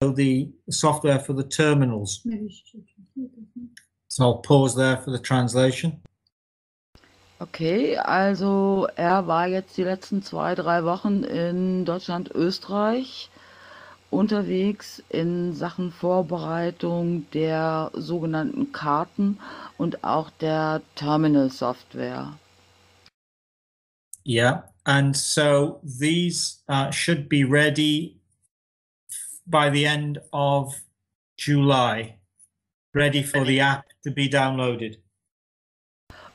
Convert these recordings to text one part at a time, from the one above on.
the software for the terminals. So I'll pause there for the translation. Okay, also er war jetzt die letzten 2-3 Wochen in Deutschland, Österreich unterwegs in Sachen Vorbereitung der sogenannten Karten und auch der Terminal-Software. Yeah, and so these should be ready by the end of July, ready for the app to be downloaded.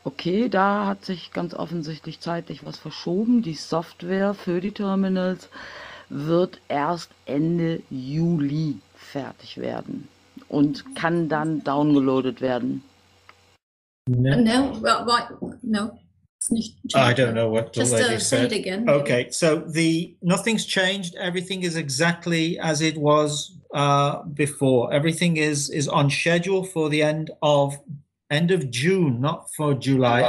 Okay, da hat sich ganz offensichtlich zeitlich was verschoben. Die Software für die Terminals wird erst Ende Juli fertig werden und kann dann downgeloadet werden. No, no, it's nicht. I don't know what the lady say said. it again. Okay, so nothing's changed. Everything is exactly as it was before. Everything is on schedule for the end of June, not for July.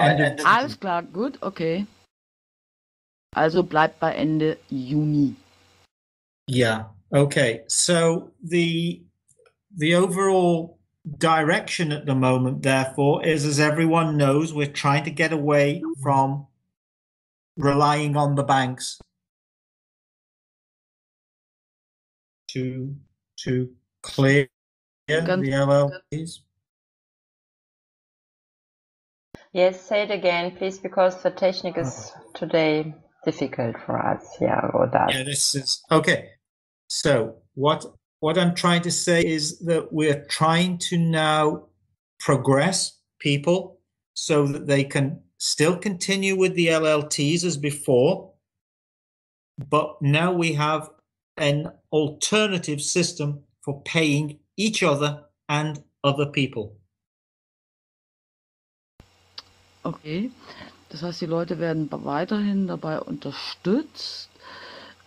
Alles klar, gut, okay. Also bleibt bei Ende Juni. Yeah. Okay. So the overall direction at the moment, therefore, is, as everyone knows, we're trying to get away from relying on the banks to clear the LLPs. Yes, say it again, please, because the technique is today difficult for us. Yeah, about that. Yeah, this is okay. So what I'm trying to say is that we're trying to now progress people so that they can still continue with the LLTs as before, but now we have an alternative system for paying each other and other people. Okay, das heißt, die Leute werden weiterhin dabei unterstützt,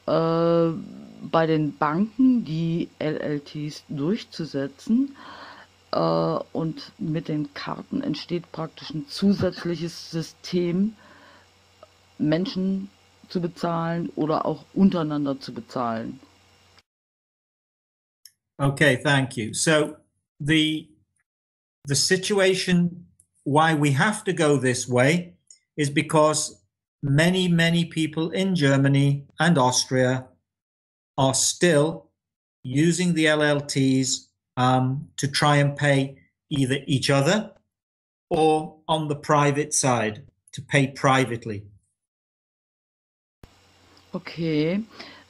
bei den Banken die LLTs durchzusetzen, und mit den Karten entsteht praktisch ein zusätzliches System, Menschen zu bezahlen oder auch untereinander zu bezahlen. Okay, thank you. So the situation why we have to go this way is because many people in Germany and Austria are still using the LLTs to try and pay either each other or on the private side to pay privately. Okay,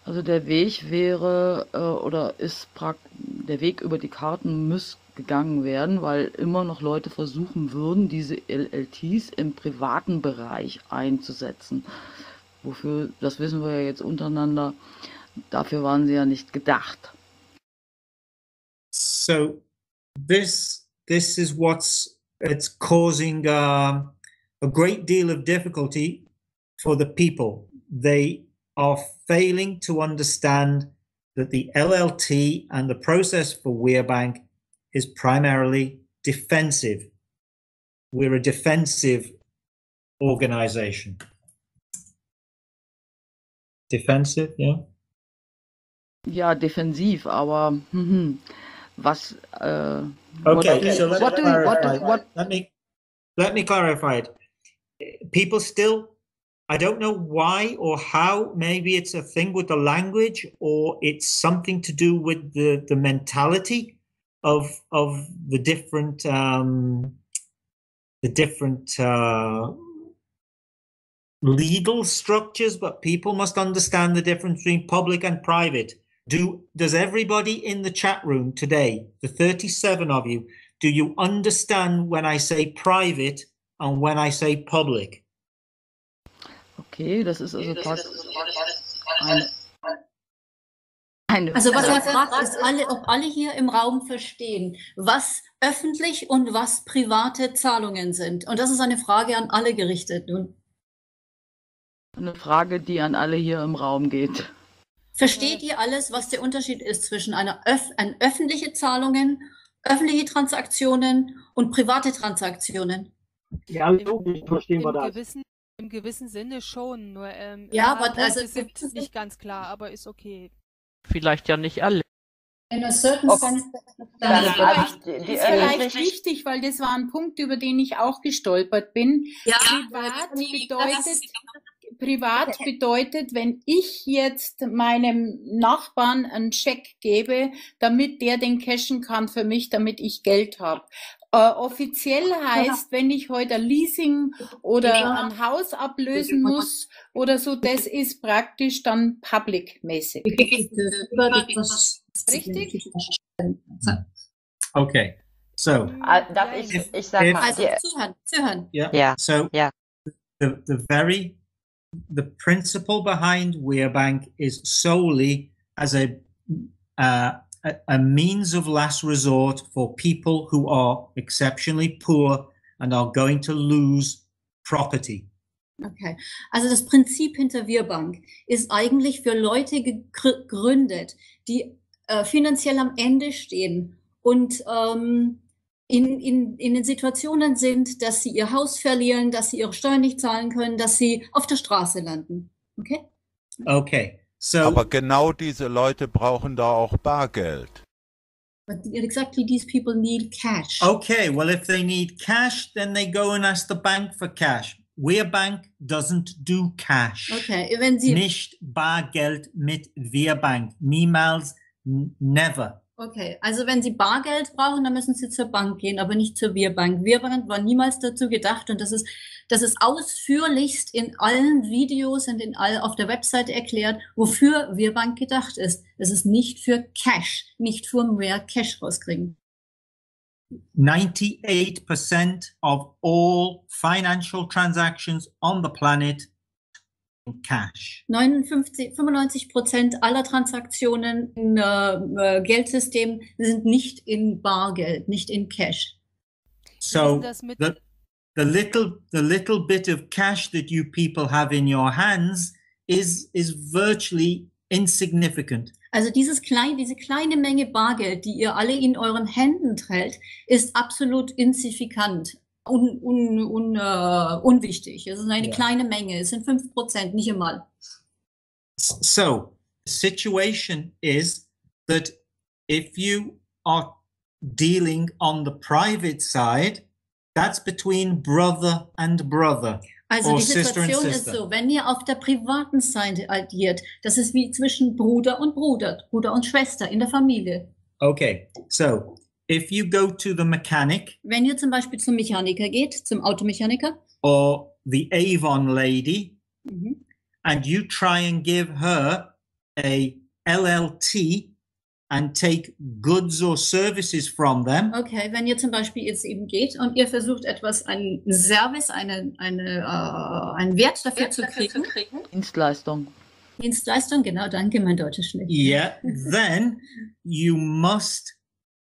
also der Weg wäre der Weg über die Karten muss gegangen werden, weil immer noch Leute versuchen würden, diese LLTs im privaten Bereich einzusetzen. Wofür, das wissen wir ja jetzt untereinander, dafür waren sie ja nicht gedacht. So this is it's causing a great deal of difficulty for the people. They are failing to understand that the LLT and the process for WeRe is primarily defensive. We're a defensive organization. Defensive, yeah? Ja, defensiv, aber was? Okay, so let me clarify it. People still, I don't know why or how. Maybe it's a thing with the language, or it's something to do with the mentality of the different legal structures, but people must understand the difference between public and private. Does everybody in the chat room today, the 37 of you, do you understand when I say private and when I say public? Okay, das ist also fast Also was er fragt, ist, ob alle hier im Raum verstehen, was öffentlich und was private Zahlungen sind. Und das ist eine Frage an alle gerichtet. Nun, eine Frage, die an alle hier im Raum geht. Versteht ihr alles, was der Unterschied ist zwischen öffentliche Zahlungen, öffentliche Transaktionen und private Transaktionen? Ja, logisch, verstehen wir das. Im gewissen Sinne schon, nur ja, aber also sind nicht ganz klar, aber ist okay. Vielleicht ja nicht alle. In a certain sense. Dann Ist also vielleicht wichtig, weil das war ein Punkt, über den ich auch gestolpert bin. Ja, Privat bedeutet, wenn ich jetzt meinem Nachbarn einen Scheck gebe, damit der den cashen kann für mich, damit ich Geld habe. Offiziell heißt, wenn ich heute ein Leasing oder ein Haus ablösen muss oder so, das ist praktisch dann public-mäßig. Richtig? Okay. So, darf ich sag mal, Also zuhören. yeah. So, the principle behind WeRe is solely as a means of last resort for people who are exceptionally poor and are going to lose property. Okay, also das Prinzip hinter WeRe ist eigentlich für Leute gegründet, die finanziell am Ende stehen und in den Situationen sind, dass sie ihr Haus verlieren, dass sie ihre Steuern nicht zahlen können, dass sie auf der Straße landen. Okay? Okay. So, aber genau diese Leute brauchen da auch Bargeld. But exactly these people need cash. Okay, well, if they need cash, then they go and ask the bank for cash. WeRe doesn't do cash. Okay, wenn Sie nicht Bargeld mit WeRe. Niemals, never. Okay, also wenn Sie Bargeld brauchen, dann müssen Sie zur Bank gehen, aber nicht zur WeRe. WeRe war niemals dazu gedacht und das ist ausführlichst in allen Videos und auf der Website erklärt, wofür WeRe gedacht ist. Es ist nicht für Cash, nicht für mehr Cash rauskriegen. 98% of all financial transactions on the planet in cash. 95% aller Transaktionen im Geldsystem sind nicht in Bargeld, nicht in Cash. So the little bit of cash that you people have in your hands is virtually insignificant. Also diese kleine Menge Bargeld, die ihr alle in euren Händen trägt, ist absolut insignifikant, unwichtig. Es ist eine kleine Menge, es sind 5%, nicht einmal. So, the situation is that if you are dealing on the private side, that's between brother and brother. Also die Situation ist so, wenn ihr auf der privaten Seite agiert, das ist wie zwischen Bruder und Schwester in der Familie. Okay, so if you go to the mechanic, wenn ihr zum Beispiel zum Mechaniker geht, zum Automechaniker, or the Avon lady, and you try and give her a LLT and take goods or services from them. Okay, wenn ihr zum Beispiel jetzt eben geht und ihr versucht einen Service, einen Wert dafür zu kriegen. Dienstleistung, genau, danke, mein Deutsch ist schlecht. Yeah, then you must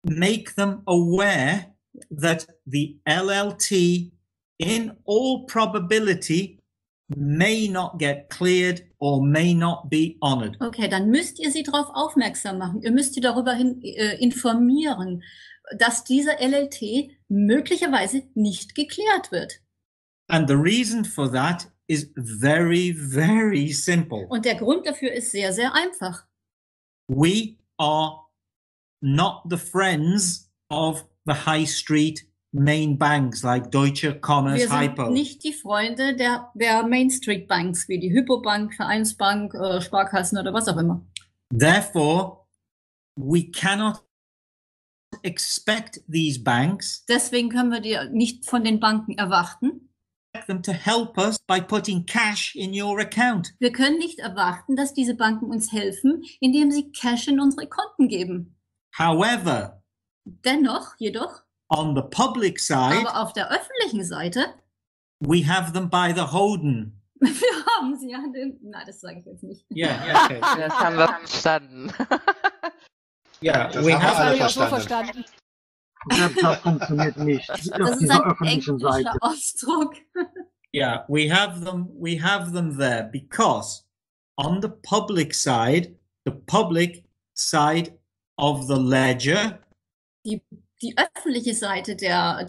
make them aware that the LLT, in all probability, may not get cleared or may not be honored. Okay, dann müsst ihr sie darauf aufmerksam machen. Ihr müsst sie darüber informieren, dass dieser LLT möglicherweise nicht geklärt wird. And the reason for that is very, very simple. Und der Grund dafür ist sehr, sehr einfach. We are not the friends of the high street main banks like Deutsche Commerce, Wir sind Hypo. nicht die Freunde der Main Street Banks wie die Hypobank, Vereinsbank, Sparkassen oder was auch immer. Therefore, we cannot expect these banks Deswegen können wir die nicht von den Banken erwarten. them to help us by putting cash in your account. Wir können nicht erwarten, dass diese Banken uns helfen, indem sie Cash in unsere Konten geben. However, Jedoch, on the public side, aber auf der öffentlichen Seite, we have them by the Hoden. wir haben sie an den, na, das sage ich jetzt nicht. Yeah, okay. Das haben wir verstanden. Yeah, Das we haben wir have alle Hab ich auch so verstanden. verstanden. Das funktioniert nicht. Das Auf ist dieser ein öffentlichen Seite. englischer Ausdruck. Yeah, we have them there because on the public side of the ledger, Die öffentliche Seite der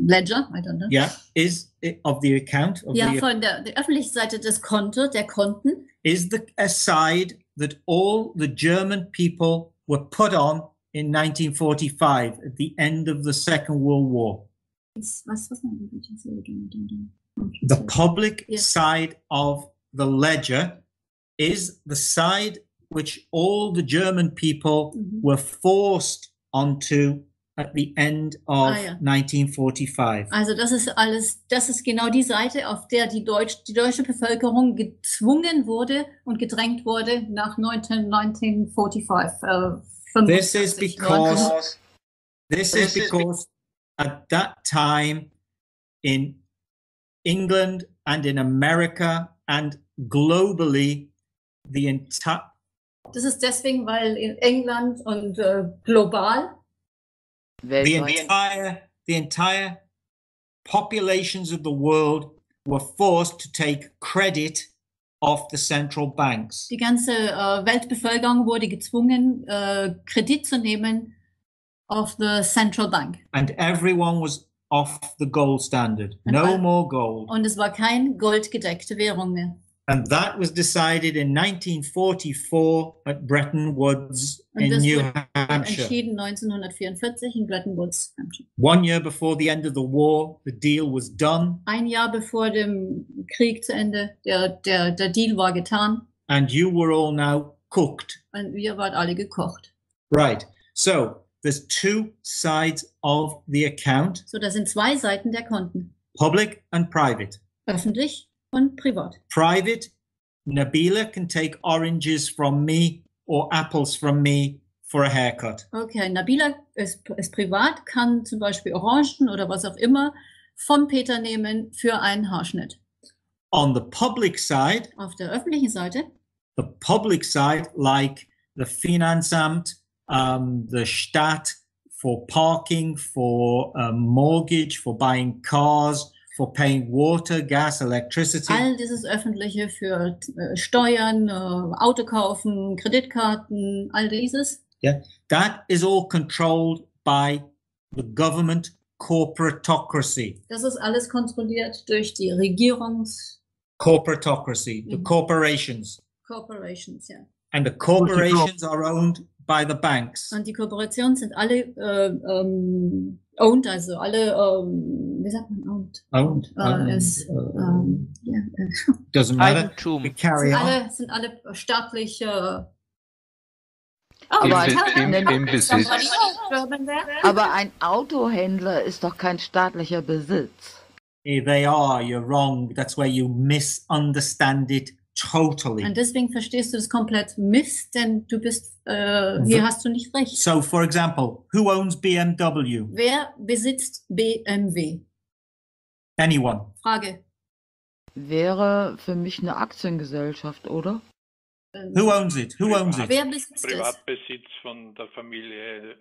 Ledger, I don't know. yeah, is of the account of Ja, the von der öffentlichen Seite des der Konten, is a side that all the German people were put on in 1945 at the end of the Second World War. The public side of the ledger is the side which all the German people were forced onto at the end of 1945. Also das ist genau die Seite, auf der die deutsche Bevölkerung gezwungen wurde und gedrängt wurde nach 1945. This is because at that time in England and in America and globally das ist deswegen, weil in England und global the entire populations of the world were forced to take credit of the central banks. Die ganze Weltbevölkerung wurde gezwungen, Kredit zu nehmen of the central bank. And everyone was off the gold standard. No more gold. Und es war kein goldgedeckte Währung mehr. And that was decided in 1944 at Bretton Woods in New Hampshire. Entschieden 1944 in Bretton Woods, Hampshire. 1 year before the end of the war, the deal was done. Ein Jahr bevor dem Krieg zu Ende, der Deal war getan. And you were all now cooked. Und wir wart alle gekocht. Right. So there's two sides of the account. So, da sind zwei Seiten der Konten. Public and private. Öffentlich und privat. Private, Nabila can take oranges from me or apples from me for a haircut. Okay, Nabila ist privat, kann zum Beispiel Orangen oder was auch immer von Peter nehmen für einen Haarschnitt. On the public side, auf der öffentlichen Seite, the public side, like the Finanzamt, the Stadt, for parking, for mortgage, for buying cars, for paying water, gas, electricity. All dieses Öffentliche für Steuern, Auto kaufen, Kreditkarten, all dieses. Yeah, that is all controlled by the government corporatocracy. Das ist alles kontrolliert durch die Corporatocracy, the corporations. Corporations, ja. And the corporations are owned by the banks. Und die Kooperationen sind alle owned, also alle, wie sagt man owned? Owned. Doesn't matter. Eigentum. Sind alle staatlich. Aber im Besitz. Aber ein Autohändler ist doch kein staatlicher Besitz. They are, you're wrong. That's where you misunderstand it totally. Und deswegen verstehst du das komplett miss, denn du bist, hier hast du nicht recht. So, for example, who owns BMW? Wer besitzt BMW? Anyone? Frage. Wäre für mich eine Aktiengesellschaft, oder? Who owns it? Who owns it? Wer besitzt es? Privatbesitz von der Familie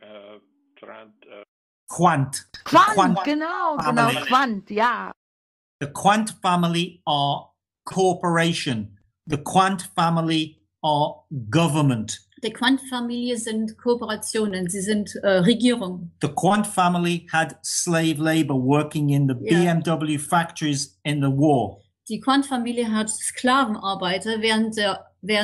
Quant. Quant, genau, Quant, ja. The Quant family are corporation. The Quant family are government. Die Quant-Familie sind Kooperationen, sie sind Regierung. The Quant family had slave labor working in the BMW factories in the war. Die Quant-Familie hat Sklavenarbeiter während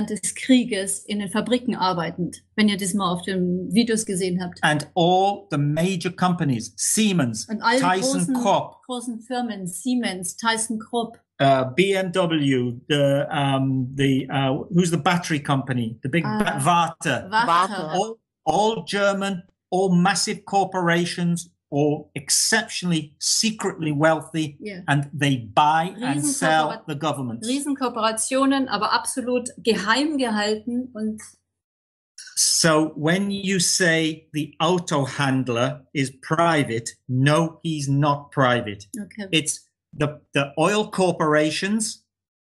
des Krieges in den Fabriken arbeitend, wenn ihr das mal auf den Videos gesehen habt. And all the major companies, Siemens, Tyson Krupp, großen Firmen, Siemens, Tyson Krupp, BMW, who's the battery company? The big Warte. All German, all massive corporations, all exceptionally secretly wealthy, and they buy and sell the government. Riesenkooperationen, aber absolut geheim gehalten und. So when you say the Autohandler is private, no, he's not private. Okay. It's the oil corporations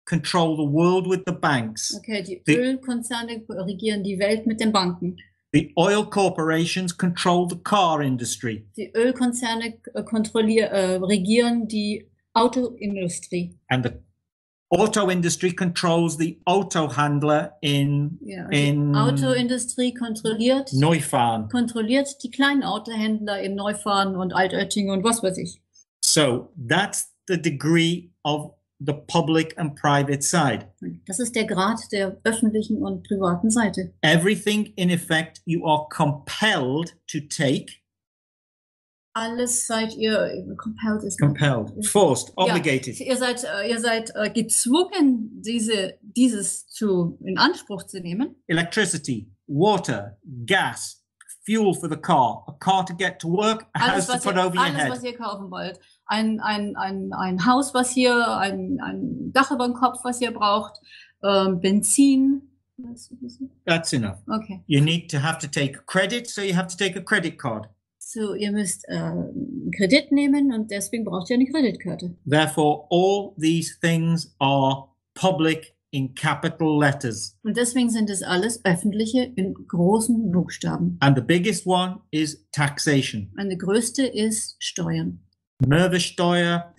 control the world with the banks. Okay, die Ölkonzerne regieren die Welt mit den Banken. The oil corporations control the car industry. Die Ölkonzerne regieren die Autoindustrie. And the auto industry controls the Autohandler in Autoindustrie kontrolliert Neufahren. Kontrolliert die kleinen Autohändler in Neufahren und Altötting und was weiß ich. So that's the degree of the public and private side. Das ist der Grad der öffentlichen und privaten Seite. Everything in effect you are compelled to take. Alles seid ihr compelled, Forced, obligated. Ja, ihr seid gezwungen, dieses in Anspruch zu nehmen. Electricity, water, gas, fuel for the car, a car to get to work, a house to put over your head. Alles, was ihr kaufen wollt. Ein Haus, ein Dach über dem Kopf, was ihr braucht, Benzin. That's enough. Okay. You need to have to take credit, so you have to take a credit card. So, ihr müsst einen Kredit nehmen und deswegen braucht ihr eine Kreditkarte. Therefore, all these things are public in capital letters. Und deswegen sind es alles öffentliche in großen Buchstaben. And the biggest one is taxation. Und die größte ist Steuern. Mehrwertsteuer,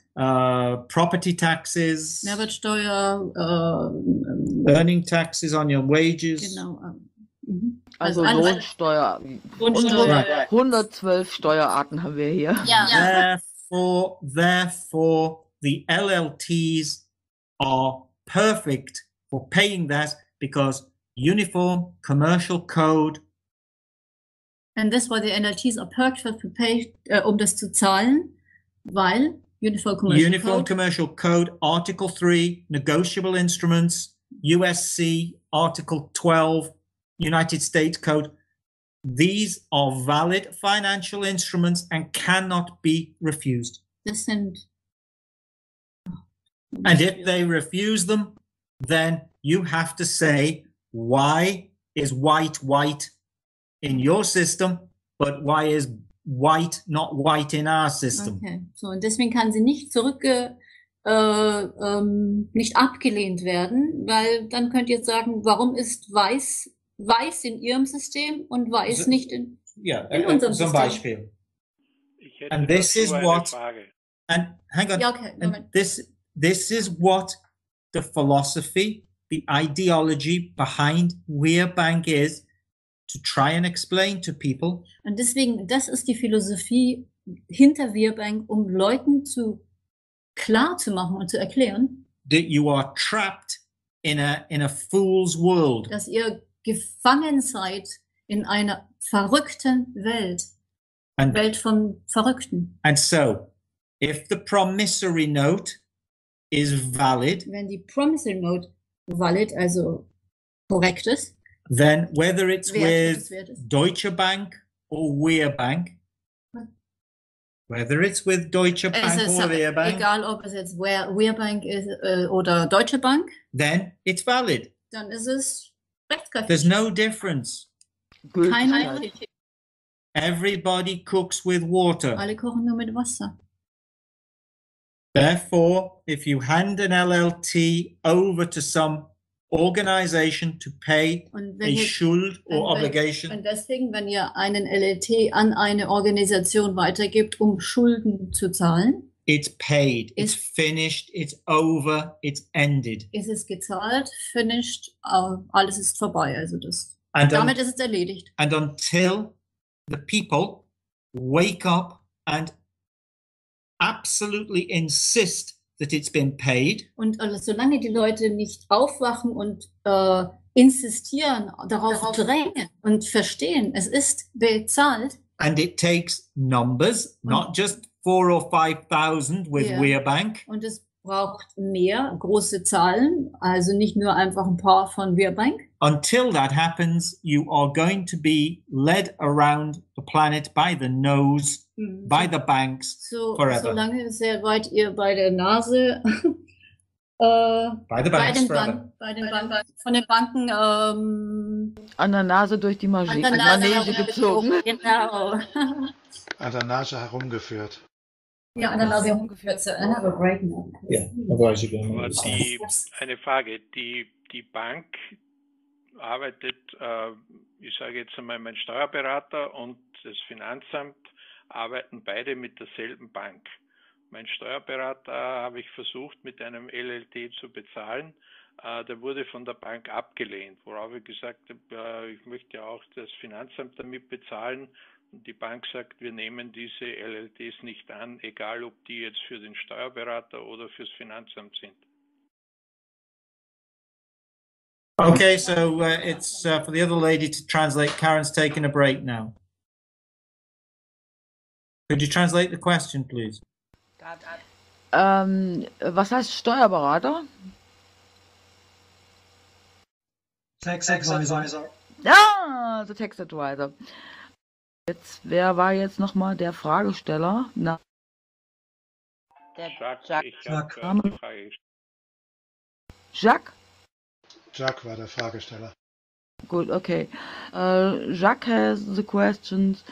property taxes, Mehrwertsteuer, earning taxes on your wages. Genau. Also Lohnsteuer. 112 Steuerarten haben wir hier. Ja. Therefore, the LLTs are perfect for paying that because Uniform Commercial Code. And that's why the NLTs are perfect for pay, das zu zahlen, weil Uniform Commercial Code, Article 3, Negotiable Instruments, USC, Article 12, United States Code. These are valid financial instruments and cannot be refused. Das sind. And if they refuse them, then you have to say, why is white in your system, but why is white not white in our system? Okay. So, und deswegen kann sie nicht nicht abgelehnt werden, weil dann könnt ihr sagen, warum ist weiß in ihrem System und weiß nicht in unserem System. Zum Beispiel. And this is what, and hang on, and this is what the philosophy, the ideology behind WeRe Bank is, to try and explain to people. Und deswegen, das ist die Philosophie hinter WeRe Bank, Leuten klar zu machen und zu erklären, that you are trapped in a fool's world. Dass ihr gefangen seid in einer verrückten Welt. Welt von Verrückten. And so, if the promissory note is valid, wenn die promissory note valid, also korrekt ist, then whether it's with Deutsche Bank or WeRe Bank, whether it's with Deutsche Bank or WeRe Bank, egal ob es jetzt WeRe Bank ist oder Deutsche Bank, then it's valid. Dann ist es rechtskräftig. There's no difference. Keine Unterschied. Everybody cooks with water. Alle kochen nur mit Wasser. Therefore, if you hand an LLT over to some organization to pay a Schuld or obligation. Und deswegen, wenn ihr einen LLT an eine Organisation weitergibt, Schulden zu zahlen, it's paid, it's finished, it's over, it's ended. Ist es gezahlt, finished, alles ist vorbei. Also damit ist es erledigt. And until the people wake up and absolutely insist that it's been paid. Und solange die Leute nicht aufwachen und insistieren, darauf drängen und verstehen, es ist bezahlt. And it takes numbers, not just 4,000 or 5,000 with WeRe Bank. Und es braucht mehr große Zahlen, also nicht nur einfach ein paar von WeRe Bank. Until that happens, you are going to be led around the planet by the nose, by the banks, forever. Solange sehr weit ihr bei der Nase, by the banks, von den Banken, an der Nase durch die Manege gezogen. Genau. An der Nase herumgeführt. Ja, an der Nase herumgeführt. Yeah, otherwise you're going to eine Frage, die Bank arbeitet, ich sage jetzt einmal, mein Steuerberater und das Finanzamt arbeiten beide mit derselben Bank. Mein Steuerberater habe ich versucht, mit einem LLT zu bezahlen. Der wurde von der Bank abgelehnt, worauf ich gesagt habe, ich möchte ja auch das Finanzamt damit bezahlen. Und die Bank sagt, wir nehmen diese LLTs nicht an, egal ob die jetzt für den Steuerberater oder fürs Finanzamt sind. Okay, so it's for the other lady to translate. Karen's taking a break now. Could you translate the question, please? Was heißt Steuerberater? Tax Advisor. Ah, the Tax Advisor. Wer war jetzt nochmal der Fragesteller? Na, Jacques. Jacques? Jacques war der Fragesteller. Good, okay. Jacques has the questions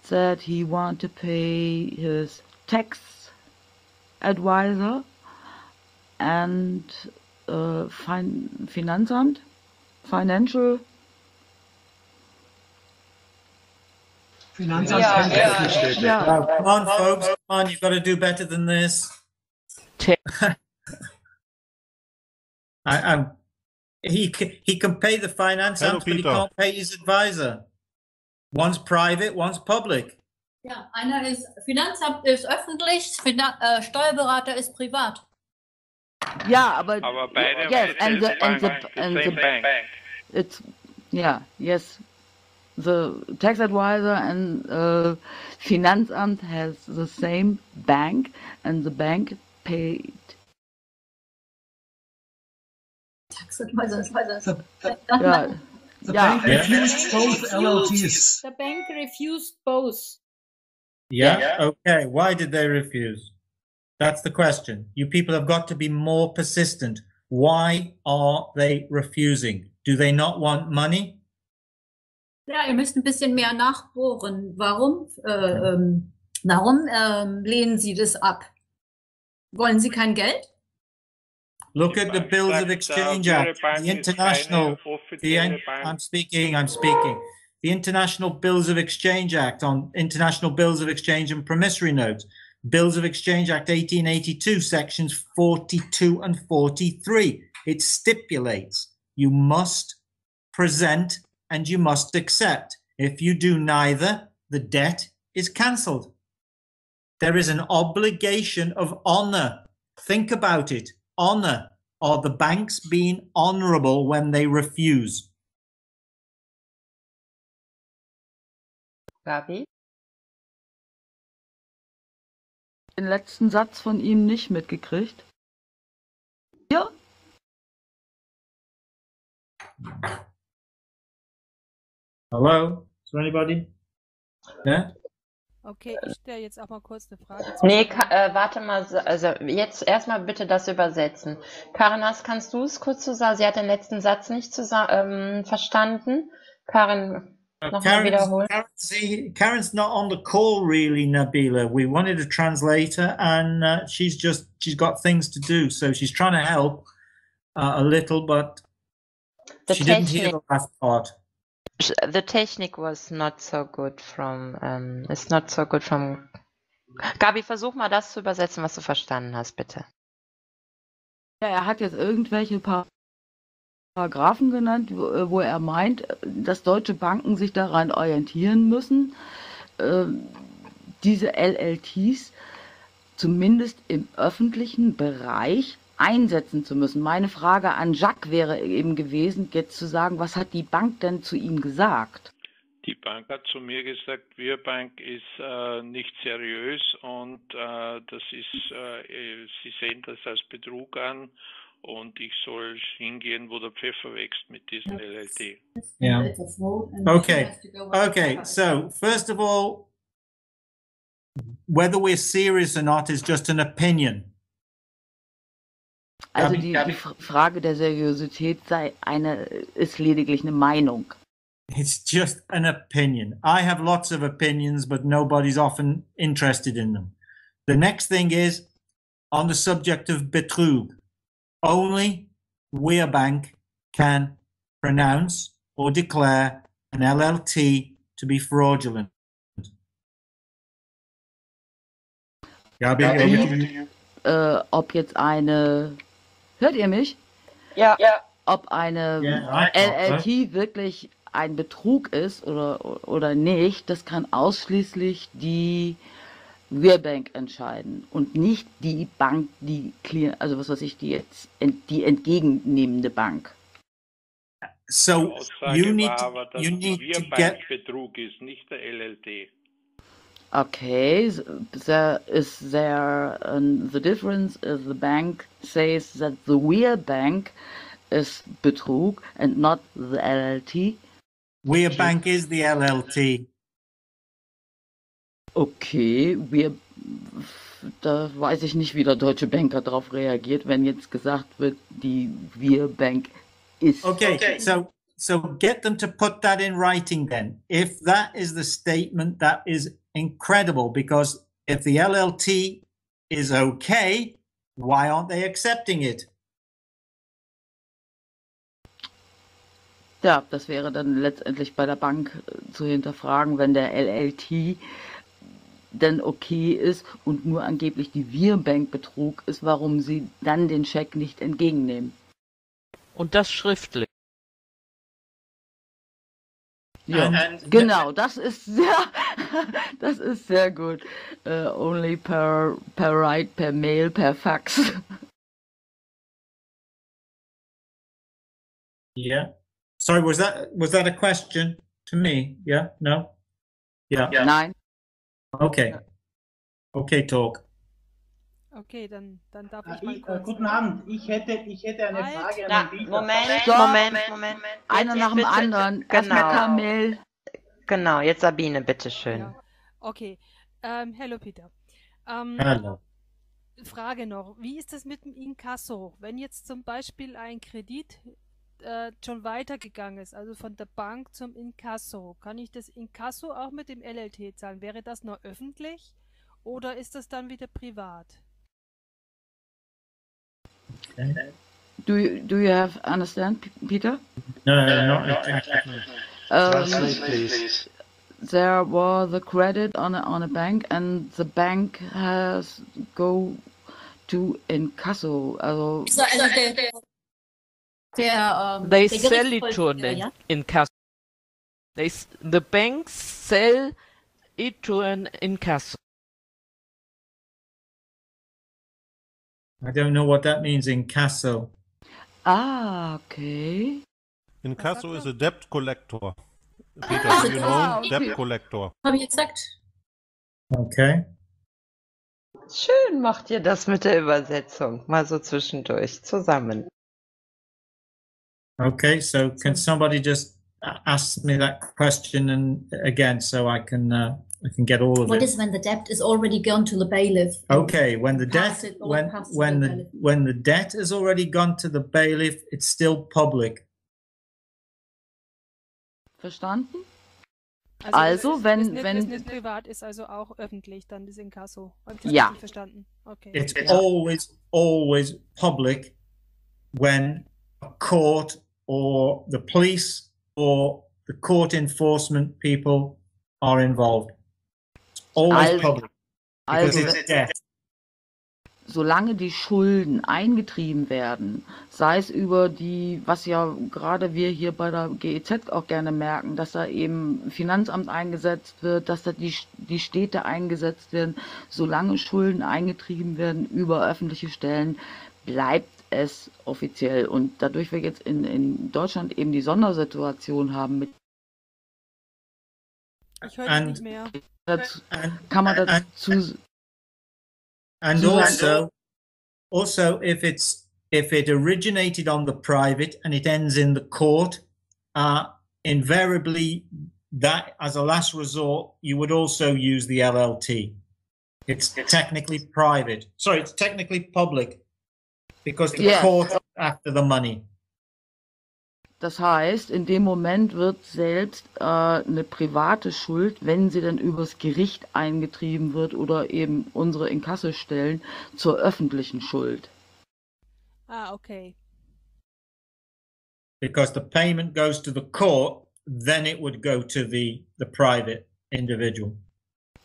that he want to pay his tax advisor and Finanzamt, financial. Finanzamt. Yeah. Come on, folks. Come on, you've got to do better than this. He can pay the finance, Hello, but he Peter. can't pay his advisor. One's private, one's public. Ja, einer ist Finanzamt ist öffentlich, Steuerberater ist privat. Ja, aber beide yes, and the bank. It's yes. The tax advisor and Finanzamt has the same bank, and the bank paid. Tax advisor. The bank refused both LLTs. The bank refused both. Yeah? Okay. Why did they refuse? That's the question. You people have got to be more persistent. Why are they refusing? Do they not want money? Ja, ihr müsst ein bisschen mehr nachbohren. Warum lehnen Sie das ab? Wollen Sie kein Geld? Look at the Bills of Exchange Act, the international. I'm speaking. The International Bills of Exchange Act on International Bills of Exchange and Promissory Notes. Bills of Exchange Act 1882, sections 42 and 43. It stipulates you must present and you must accept. If you do neither, the debt is cancelled. There is an obligation of honor. Think about it. Honor. Are the banks being honorable when they refuse? Gabi? Den letzten Satz von ihm nicht mitgekriegt. Ja? Hello? Is there anybody? Yeah? Okay, ich stelle jetzt auch mal kurz eine Frage. Nee, warte mal, also jetzt erstmal bitte das übersetzen. Karin, kannst du es kurz sagen? Sie hat den letzten Satz nicht verstanden. Karin, nochmal wiederholen. Karen's not on the call really, Nabila. We wanted a translator and she's got things to do. So she's trying to help a little, but she didn't hear the last part. The technique was not so good from, it's not so good from... Gabi, versuch mal das zu übersetzen, was du verstanden hast, bitte. Ja, er hat jetzt irgendwelche Paragraphen genannt, wo er meint, dass deutsche Banken sich daran orientieren müssen, diese LLTs zumindest im öffentlichen Bereich einsetzen zu müssen. Meine Frage an Jacques wäre eben gewesen, jetzt zu sagen, was hat die Bank denn zu ihm gesagt? Die Bank hat zu mir gesagt, WeRe Bank ist nicht seriös und das ist, sie sehen das als Betrug an und ich soll hingehen, wo der Pfeffer wächst mit diesem LLT. Yeah. Okay. So first of all, whether we're serious or not is just an opinion. Also die Frage der Seriosität ist lediglich eine Meinung. It's just an opinion. I have lots of opinions, but nobody's often interested in them. The next thing is on the subject of Betrug. Only WeRe Bank can pronounce or declare an LLT to be fraudulent. Ob jetzt eine... Hört ihr mich? Ja. Ob eine LLT wirklich ein Betrug ist oder nicht, das kann ausschließlich die WeRe Bank entscheiden und nicht die Bank, die entgegennehmende Bank. So Aussage you need war aber, dass you die need to get Wir-Bank-Betrug ist, nicht der LLT. Okay, there is there the difference is the bank says that the WeRe bank is Betrug and not the LLT. WeRe Bank is the LLT. Okay, da weiß ich nicht, wie der deutsche Banker darauf reagiert, wenn jetzt gesagt wird, die WeRe Bank ist. Okay, so get them to put that in writing then. If that is the statement, that is incredible, because if the LLT is okay, why aren't they accepting it? Ja, das wäre dann letztendlich bei der Bank zu hinterfragen, wenn der LLT denn okay ist und nur angeblich die WeRe Bank Betrug ist, warum sie dann den Scheck nicht entgegennehmen. Und das schriftlich. Ja, genau, das ist sehr gut. Only per write, per mail, per fax. Yeah. Sorry, was that a question to me? Yeah? No? Yeah. Nein. Okay. Okay, talk. Okay, dann darf ich mal kurz. Guten Abend. Ich hätte eine Frage an den Peter. Moment. Einer nach dem anderen. Erstmal Kamel. Genau, jetzt Sabine, bitteschön. Ja. Okay, hello Peter. Hello. Frage noch, wie ist es mit dem Inkasso? Wenn jetzt zum Beispiel ein Kredit schon weitergegangen ist, also von der Bank zum Inkasso, kann ich das Inkasso auch mit dem LLT zahlen? Wäre das nur öffentlich oder ist das dann wieder privat? Okay. Do you have understand, Peter? No, not exactly. Translate, please. There was a credit on a bank and the bank has go to inkasso. Also They sell it to an incasso. The banks sell it to an incasso. I don't know what that means, incasso. Ah, okay. Incasso is a debt collector. Peter, do you know? okay. Debt collector. Habe ich gesagt. Okay. Schön macht ihr das mit der Übersetzung. Mal so zwischendurch zusammen. Okay, so can somebody just ask me that question and again so I can get all of What it. is when the debt is already gone to the bailiff? Okay, when the debt Pass it or pass it to the bailiff. when the debt has already gone to the bailiff, it's still public. Verstanden? Also wenn es nicht privat ist, also auch öffentlich, dann das Inkasso. Habe ich das Ja. richtig verstanden? Okay. It's always public when a court or the police or the court enforcement people are involved. It's always public because it's debt. Solange die Schulden eingetrieben werden, sei es über die, was ja gerade wir hier bei der GEZ auch gerne merken, dass da eben Finanzamt eingesetzt wird, dass da die Städte eingesetzt werden, solange Schulden eingetrieben werden über öffentliche Stellen, bleibt es offiziell. Und dadurch wir jetzt in Deutschland eben die Sondersituation haben mit Ich höre dich nicht mehr. kann man dazu And also, if it originated on the private and it ends in the court, invariably that as a last resort, you would also use the LLT. It's technically private. Sorry, it's technically public because the court is after the money. Das heißt, in dem Moment wird selbst eine private Schuld, wenn sie dann übers Gericht eingetrieben wird oder eben unsere Inkassostellen, zur öffentlichen Schuld. Ah, okay. Because the payment goes to the court, then it would go to the private individual.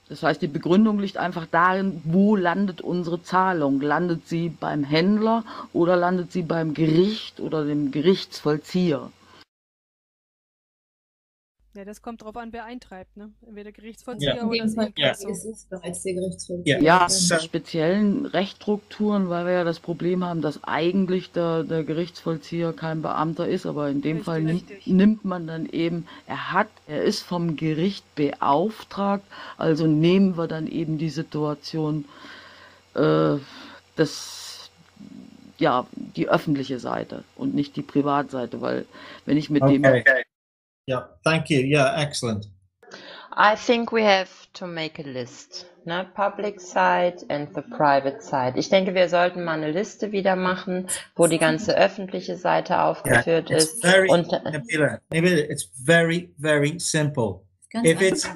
Das heißt, die Begründung liegt einfach darin, wo landet unsere Zahlung? Landet sie beim Händler oder landet sie beim Gericht oder dem Gerichtsvollzieher? Ja, das kommt drauf an, wer eintreibt, ne? Entweder Gerichtsvollzieher Yeah. In oder dem das Fall Inkasso. ist es bereits der Gerichtsvollzieher. Ja, So- in speziellen Rechtsstrukturen, weil wir ja das Problem haben, dass eigentlich der Gerichtsvollzieher kein Beamter ist, aber in dem Fall nimmt man dann eben, er ist vom Gericht beauftragt, also nehmen wir dann eben die Situation, die öffentliche Seite und nicht die Privatseite, weil wenn ich mit dem... Okay. Yeah, thank you. Yeah, excellent. I think we have to make a list. Ne? Public side and the private side. Ich denke, wir sollten mal eine Liste wieder machen, wo die ganze öffentliche Seite aufgeführt ist. Und Nabila, it's very, very simple. If it's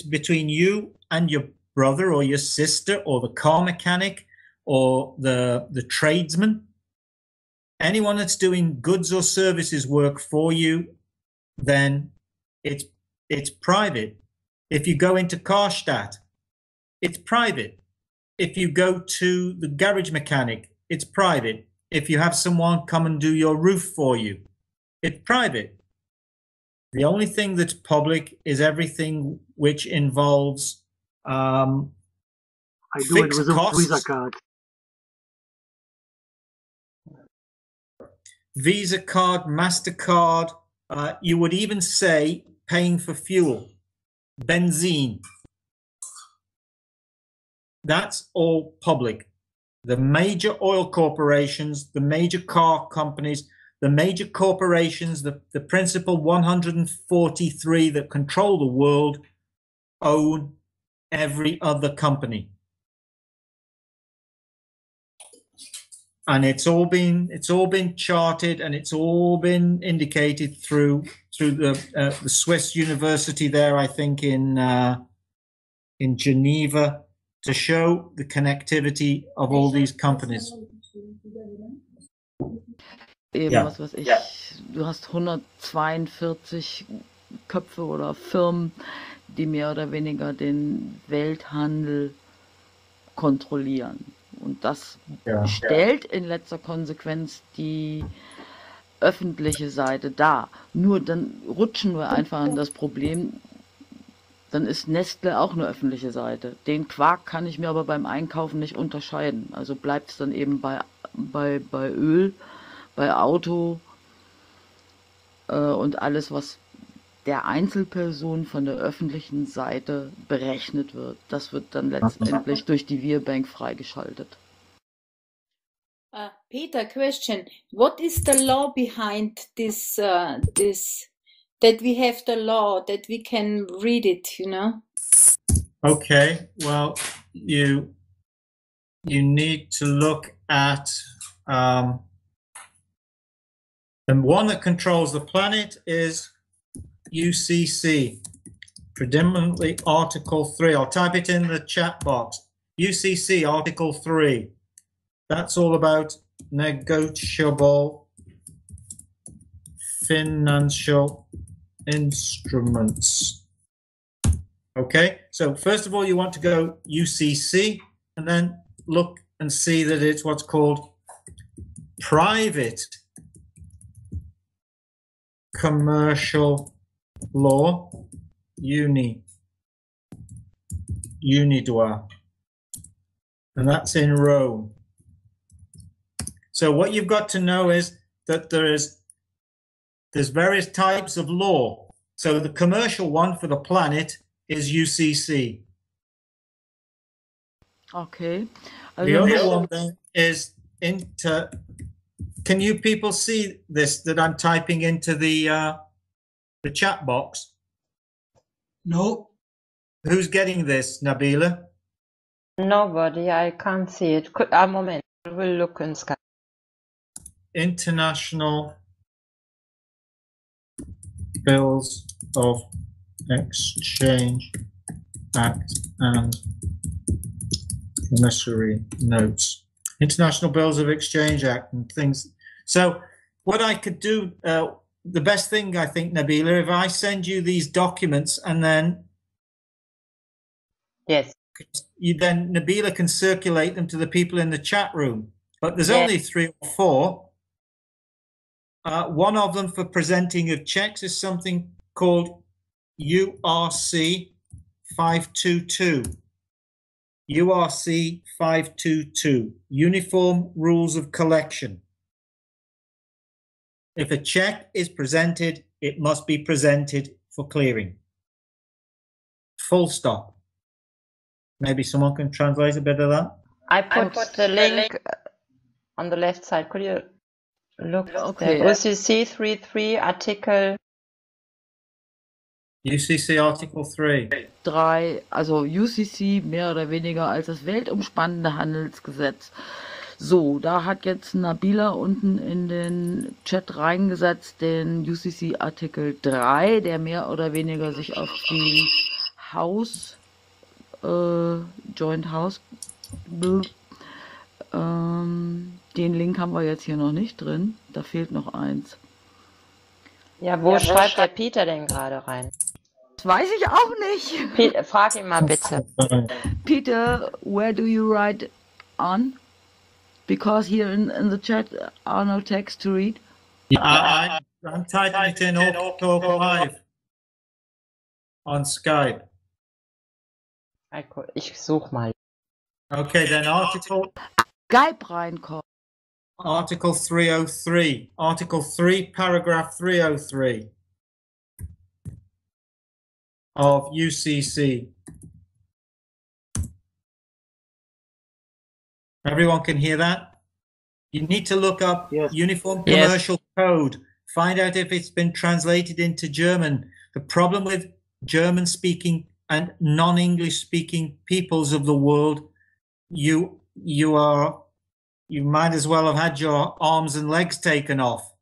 between you and your brother or your sister or the car mechanic or the tradesman, anyone that's doing goods or services work for you, then it's private. If you go into Karstadt, it's private. If you go to the garage mechanic, it's private. If you have someone come and do your roof for you, it's private. The only thing that's public is everything which involves I do it fixed with a costs. Visa card. Visa card, MasterCard, you would even say paying for fuel, benzene. That's all public. The major oil corporations, the major car companies, the major corporations, the principal 143 that control the world own every other company. And it's all been charted, and it's all been indicated through the Swiss university there, I think in Geneva, to show the connectivity of all these companies. Eben, Ja. was weiß ich, du hast 142 Köpfe oder Firmen, die mehr oder weniger den Welthandel kontrollieren. Und das stellt in letzter Konsequenz die öffentliche Seite dar. Nur dann rutschen wir einfach an das Problem, dann ist Nestle auch eine öffentliche Seite. Den Quark kann ich mir aber beim Einkaufen nicht unterscheiden. Also bleibt es dann eben bei Öl, bei Auto und alles, was der Einzelperson von der öffentlichen Seite berechnet wird. Das wird dann letztendlich durch die WeRe Bank freigeschaltet. Peter, question. What is the law behind this, that we have the law, that we can read it, you know? Okay, well, you need to look at the one that controls the planet is UCC, predominantly Article 3. I'll type it in the chat box. UCC, Article 3. That's all about negotiable financial instruments. Okay, so first of all, you want to go UCC and then look and see that it's what's called private commercial law, Unidroit, and that's in Rome. So what you've got to know is that there's various types of law. So the commercial one for the planet is UCC. Okay. The other one then is can you people see this that I'm typing into the chat box? No. Who's getting this, Nabila? Nobody, I can't see it. A moment, we'll look in Skype. International Bills of Exchange Act and promissory notes. International Bills of Exchange Act and things. So what I could do, the best thing I think, Nabila, if I send you these documents and then then Nabila can circulate them to the people in the chat room. But there's only 3 or 4. One of them for presenting of checks is something called URC 522. URC 522, Uniform Rules of Collection. If a check is presented, it must be presented for clearing. Full stop. Maybe someone can translate a bit of that? I put the link on the left side. Could you look? Okay. UCC 33 Artikel. UCC Article 3. 3, also UCC mehr oder weniger als das weltumspannende Handelsgesetz. So, da hat jetzt Nabila unten in den Chat reingesetzt den UCC Artikel 3, der mehr oder weniger sich auf die Joint House, den Link haben wir jetzt hier noch nicht drin, da fehlt noch eins. Ja, wo schreibt der Peter denn gerade rein? Das weiß ich auch nicht. Frag ihn mal bitte. Peter, where do you write on? Because here in the chat are no text to read. Yeah, I'm typing it in OkiTalk live on Skype. Ich such mal. Okay, then Article Skype reinkommen. Article 303. Article 3, paragraph 303 of UCC. Everyone can hear that? You need to look up Uniform Commercial Code. Find out if it's been translated into German. The problem with German-speaking and non-English speaking peoples of the world, you might as well have had your arms and legs taken off.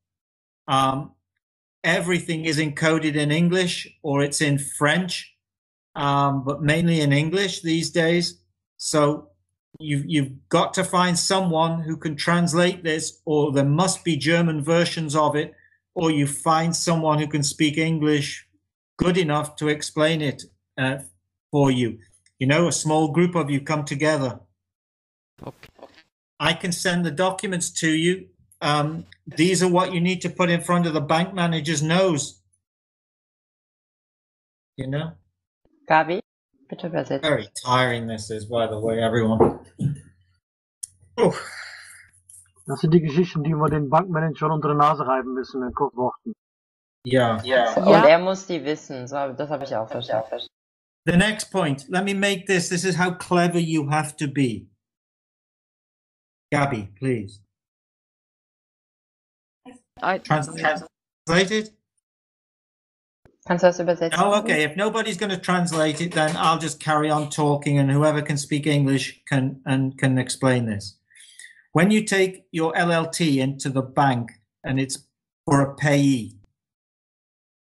Everything is encoded in English or it's in French, but mainly in English these days. So you've got to find someone who can translate this, or there must be German versions of it, or you find someone who can speak English good enough to explain it for you. You know, a small group of you come together. Okay. I can send the documents to you. These are what you need to put in front of the bank manager's nose. You know? Gabi, bitte übersetzen. Very tiring this is, by the way, everyone. Das sind die Geschichten, die wir den Bankmanagern unter die Nase reiben müssen in Kurzworten. Ja. Und muss die wissen. So, das habe ich auch verstanden. The next point. Let me make this. This is how clever you have to be. Gabi, please. Translate it? Kannst du das übersetzen? Oh, okay. If nobody's going to translate it, then I'll just carry on talking, and whoever can speak English can explain this. When you take your LLT into the bank and it's for a payee,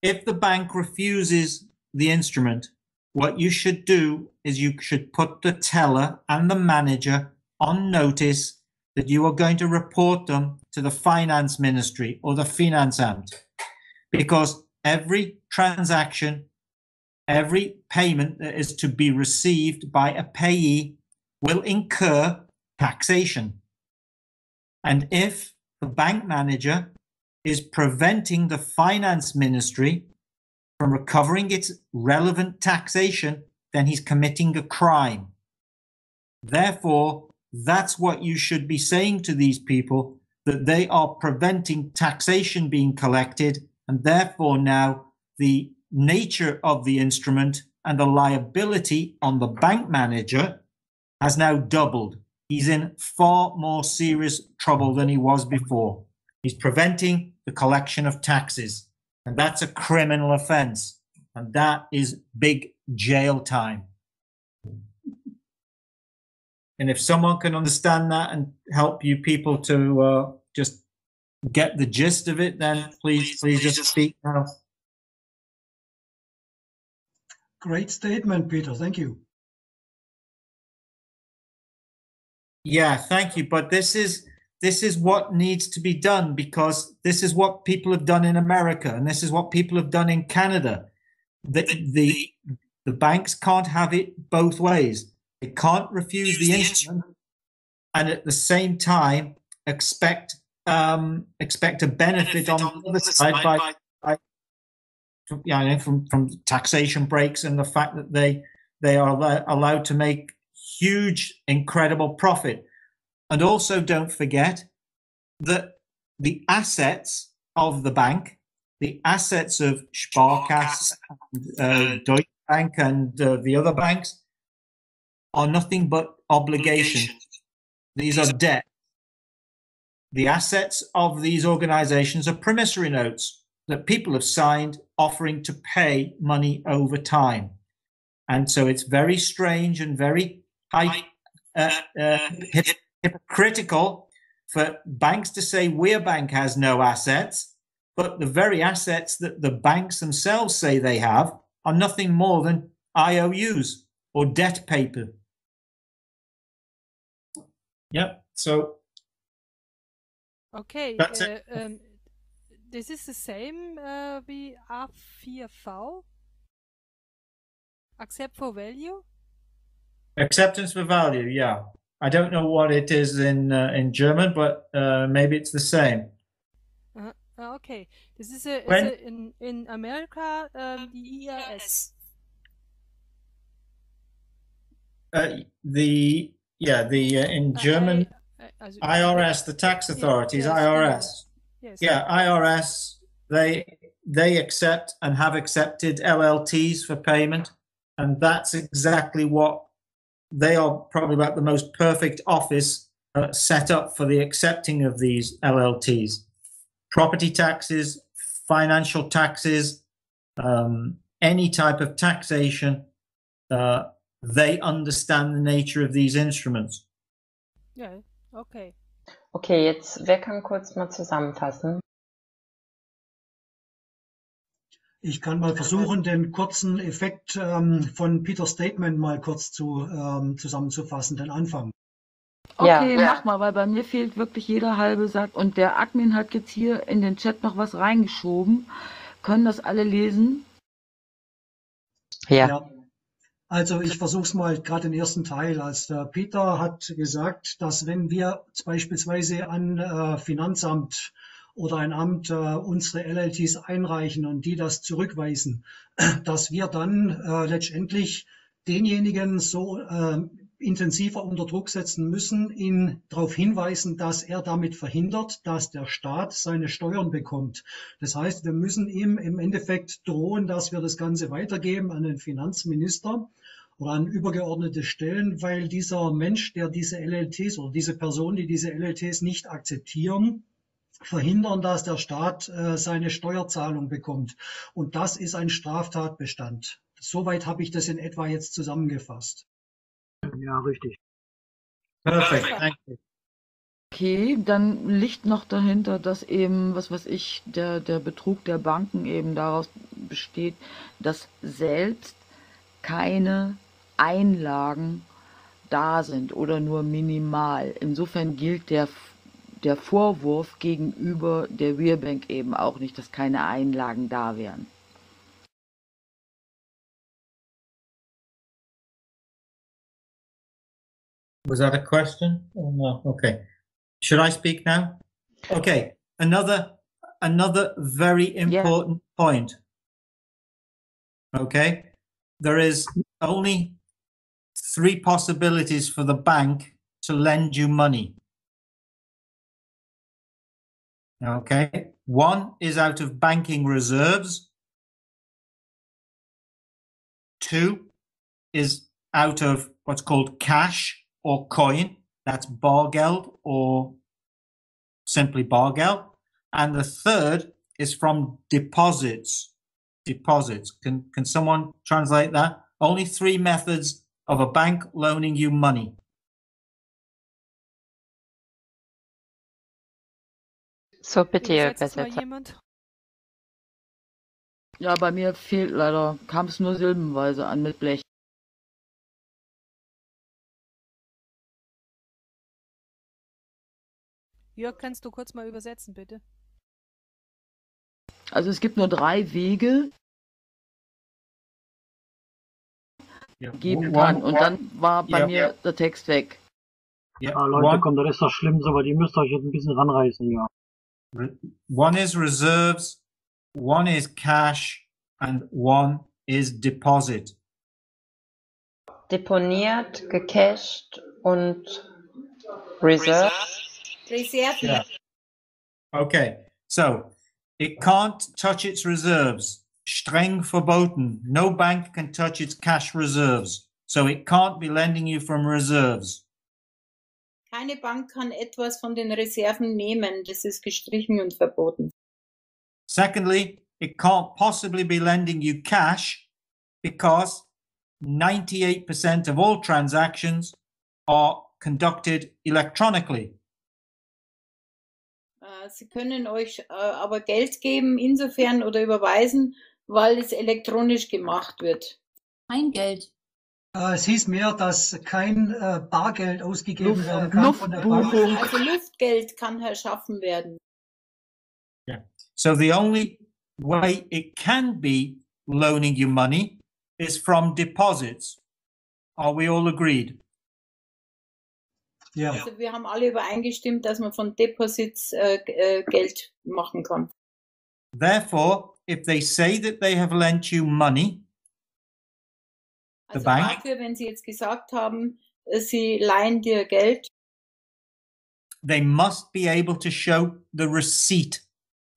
if the bank refuses the instrument, what you should do is you should put the teller and the manager on notice that you are going to report them to the finance ministry or the Finanzamt, because every transaction, every payment that is to be received by a payee will incur taxation. And if the bank manager is preventing the finance ministry from recovering its relevant taxation, then he's committing a crime. Therefore, that's what you should be saying to these people, that they are preventing taxation being collected, and therefore now the nature of the instrument and the liability on the bank manager has now doubled. He's in far more serious trouble than he was before. He's preventing the collection of taxes, and that's a criminal offense, and that is big jail time. And if someone can understand that and help you people to just get the gist of it, then please just speak now. Great statement, Peter. Thank you. Yeah, thank you. But this is what needs to be done, because this is what people have done in America, and this is what people have done in Canada. The banks can't have it both ways. They can't refuse the instrument and at the same time expect expect a benefit on the other side from taxation breaks and the fact that they are allowed to make huge, incredible profit. And also don't forget that the assets of the bank, the assets of Sparkasse, Deutsche Bank and the other banks are nothing but obligations. These are debt. The assets of these organizations are promissory notes that people have signed offering to pay money over time. And so it's very strange and very hypocritical for banks to say WeRe Bank has no assets, but the very assets that the banks themselves say they have are nothing more than IOUs or debt paper. Yep, so okay, that's it. This is the same wie A4V, accept for value? Acceptance for value, yeah. I don't know what it is in German, but maybe it's the same. Okay, this is in America the IRS. In German, IRS, the tax authorities, yes, IRS. Yes. Yeah, IRS, they accept and have accepted LLTs for payment, and that's exactly what they are probably about the most perfect office set up for the accepting of these LLTs. Property taxes, financial taxes, any type of taxation, they understand the nature of these instruments. Ja, okay. Okay, jetzt, wer kann kurz mal zusammenfassen? Ich kann mal versuchen, den kurzen Effekt von Peters Statement mal kurz zusammenzufassen, den Anfang. Okay, mach mal, weil bei mir fehlt wirklich jeder halbe Satz. Und der Admin hat jetzt hier in den Chat noch was reingeschoben. Können das alle lesen? Ja. Also ich versuche es mal gerade den ersten Teil. Also der Peter hat gesagt, dass wenn wir beispielsweise an Finanzamt oder ein Amt unsere LLTs einreichen und die das zurückweisen, dass wir dann letztendlich denjenigen so intensiver unter Druck setzen müssen, ihn darauf hinweisen, dass er damit verhindert, dass der Staat seine Steuern bekommt. Das heißt, wir müssen ihm im Endeffekt drohen, dass wir das Ganze weitergeben an den Finanzminister oder an übergeordnete Stellen, weil dieser Mensch, der diese LLTs oder diese Person, die diese LLTs nicht akzeptieren, verhindern, dass der Staat seine Steuerzahlung bekommt. Und das ist ein Straftatbestand. Soweit habe ich das in etwa jetzt zusammengefasst. Ja, richtig. Perfekt, danke. Okay, dann liegt noch dahinter, dass eben, was weiß ich, der Betrug der Banken eben daraus besteht, dass selbst keine Einlagen da sind oder nur minimal. Insofern gilt der Vorwurf gegenüber der WeRe Bank eben auch nicht, dass keine Einlagen da wären. Was that a question? Oh, no. Okay. Should I speak now? Okay. Another very important point. Okay. There is only 3 possibilities for the bank to lend you money. Okay. 1 is out of banking reserves. 2 is out of what's called cash or coin. That's bargeld or simply bargeld. And the 3rd is from deposits. Deposits. Can someone translate that? Only 3 methods of a bank loaning you money. So bitte, jemand? Ja, bei mir fehlt leider, kam es nur silbenweise an mit Blech. Jörg, kannst du kurz mal übersetzen, bitte? Also es gibt nur 3 Wege, geben kann. Und dann war bei mir der Text weg. Ja, Leute, komm, das ist doch schlimm, so, aber die müsst euch jetzt ein bisschen ranreißen, ja. One is reserves, one is cash, and one is deposit. Deponiert, gecached und reserved. Reserven. Yeah. Okay, so it can't touch its reserves. Streng verboten. No bank can touch its cash reserves. So it can't be lending you from reserves. Keine Bank kann etwas von den Reserven nehmen. Das ist gestrichen und verboten. Secondly, it can't possibly be lending you cash because 98% of all transactions are conducted electronically. Sie können euch aber Geld geben, insofern oder überweisen, weil es elektronisch gemacht wird. Kein Geld. Es hieß mehr, dass kein Bargeld ausgegeben werden kann von der Bank. Also Luftgeld kann erschaffen werden. Yeah. So the only way it can be loaning you money is from deposits. Are we all agreed? Ja. Also wir haben alle übereingestimmt, dass man von Deposits Geld machen kann. Therefore, if they say that they have lent you money, the Also bank, dafür, wenn Sie jetzt gesagt haben, Sie leihen dir Geld, they must be able to show the receipt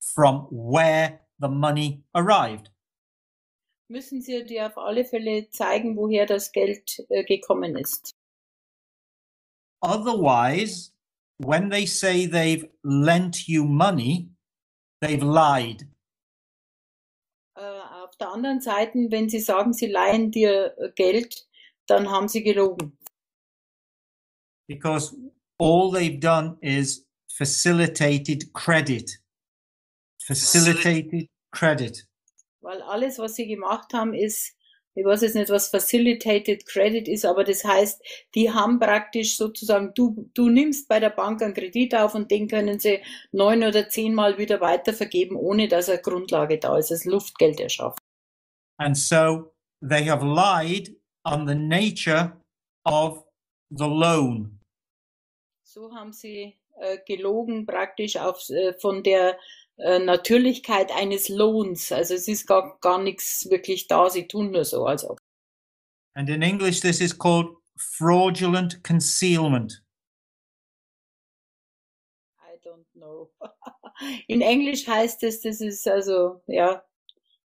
from where the money arrived. müssen Sie dir auf alle Fälle zeigen, woher das Geld gekommen ist. Otherwise, when they say they've lent you money, they've lied. Auf der anderen Seite, wenn Sie sagen, Sie leihen dir Geld, dann haben Sie gelogen. Because all they've done is facilitated credit. Facilitated credit. Weil alles, was Sie gemacht haben, ist, ich weiß jetzt nicht, was Facilitated Credit ist, aber das heißt, die haben praktisch sozusagen, du nimmst bei der Bank einen Kredit auf und den können Sie 9 oder 10 Mal wieder weitervergeben, ohne dass eine Grundlage da ist, das Luftgeld erschafft. And so they have lied on the nature of the loan. So haben Sie gelogen praktisch von der Natürlichkeit eines Lohns. Also es ist gar nichts wirklich da, Sie tun nur so, als ob. And in English this is called fraudulent concealment. I don't know. In Englisch heißt es, das ist also, ja,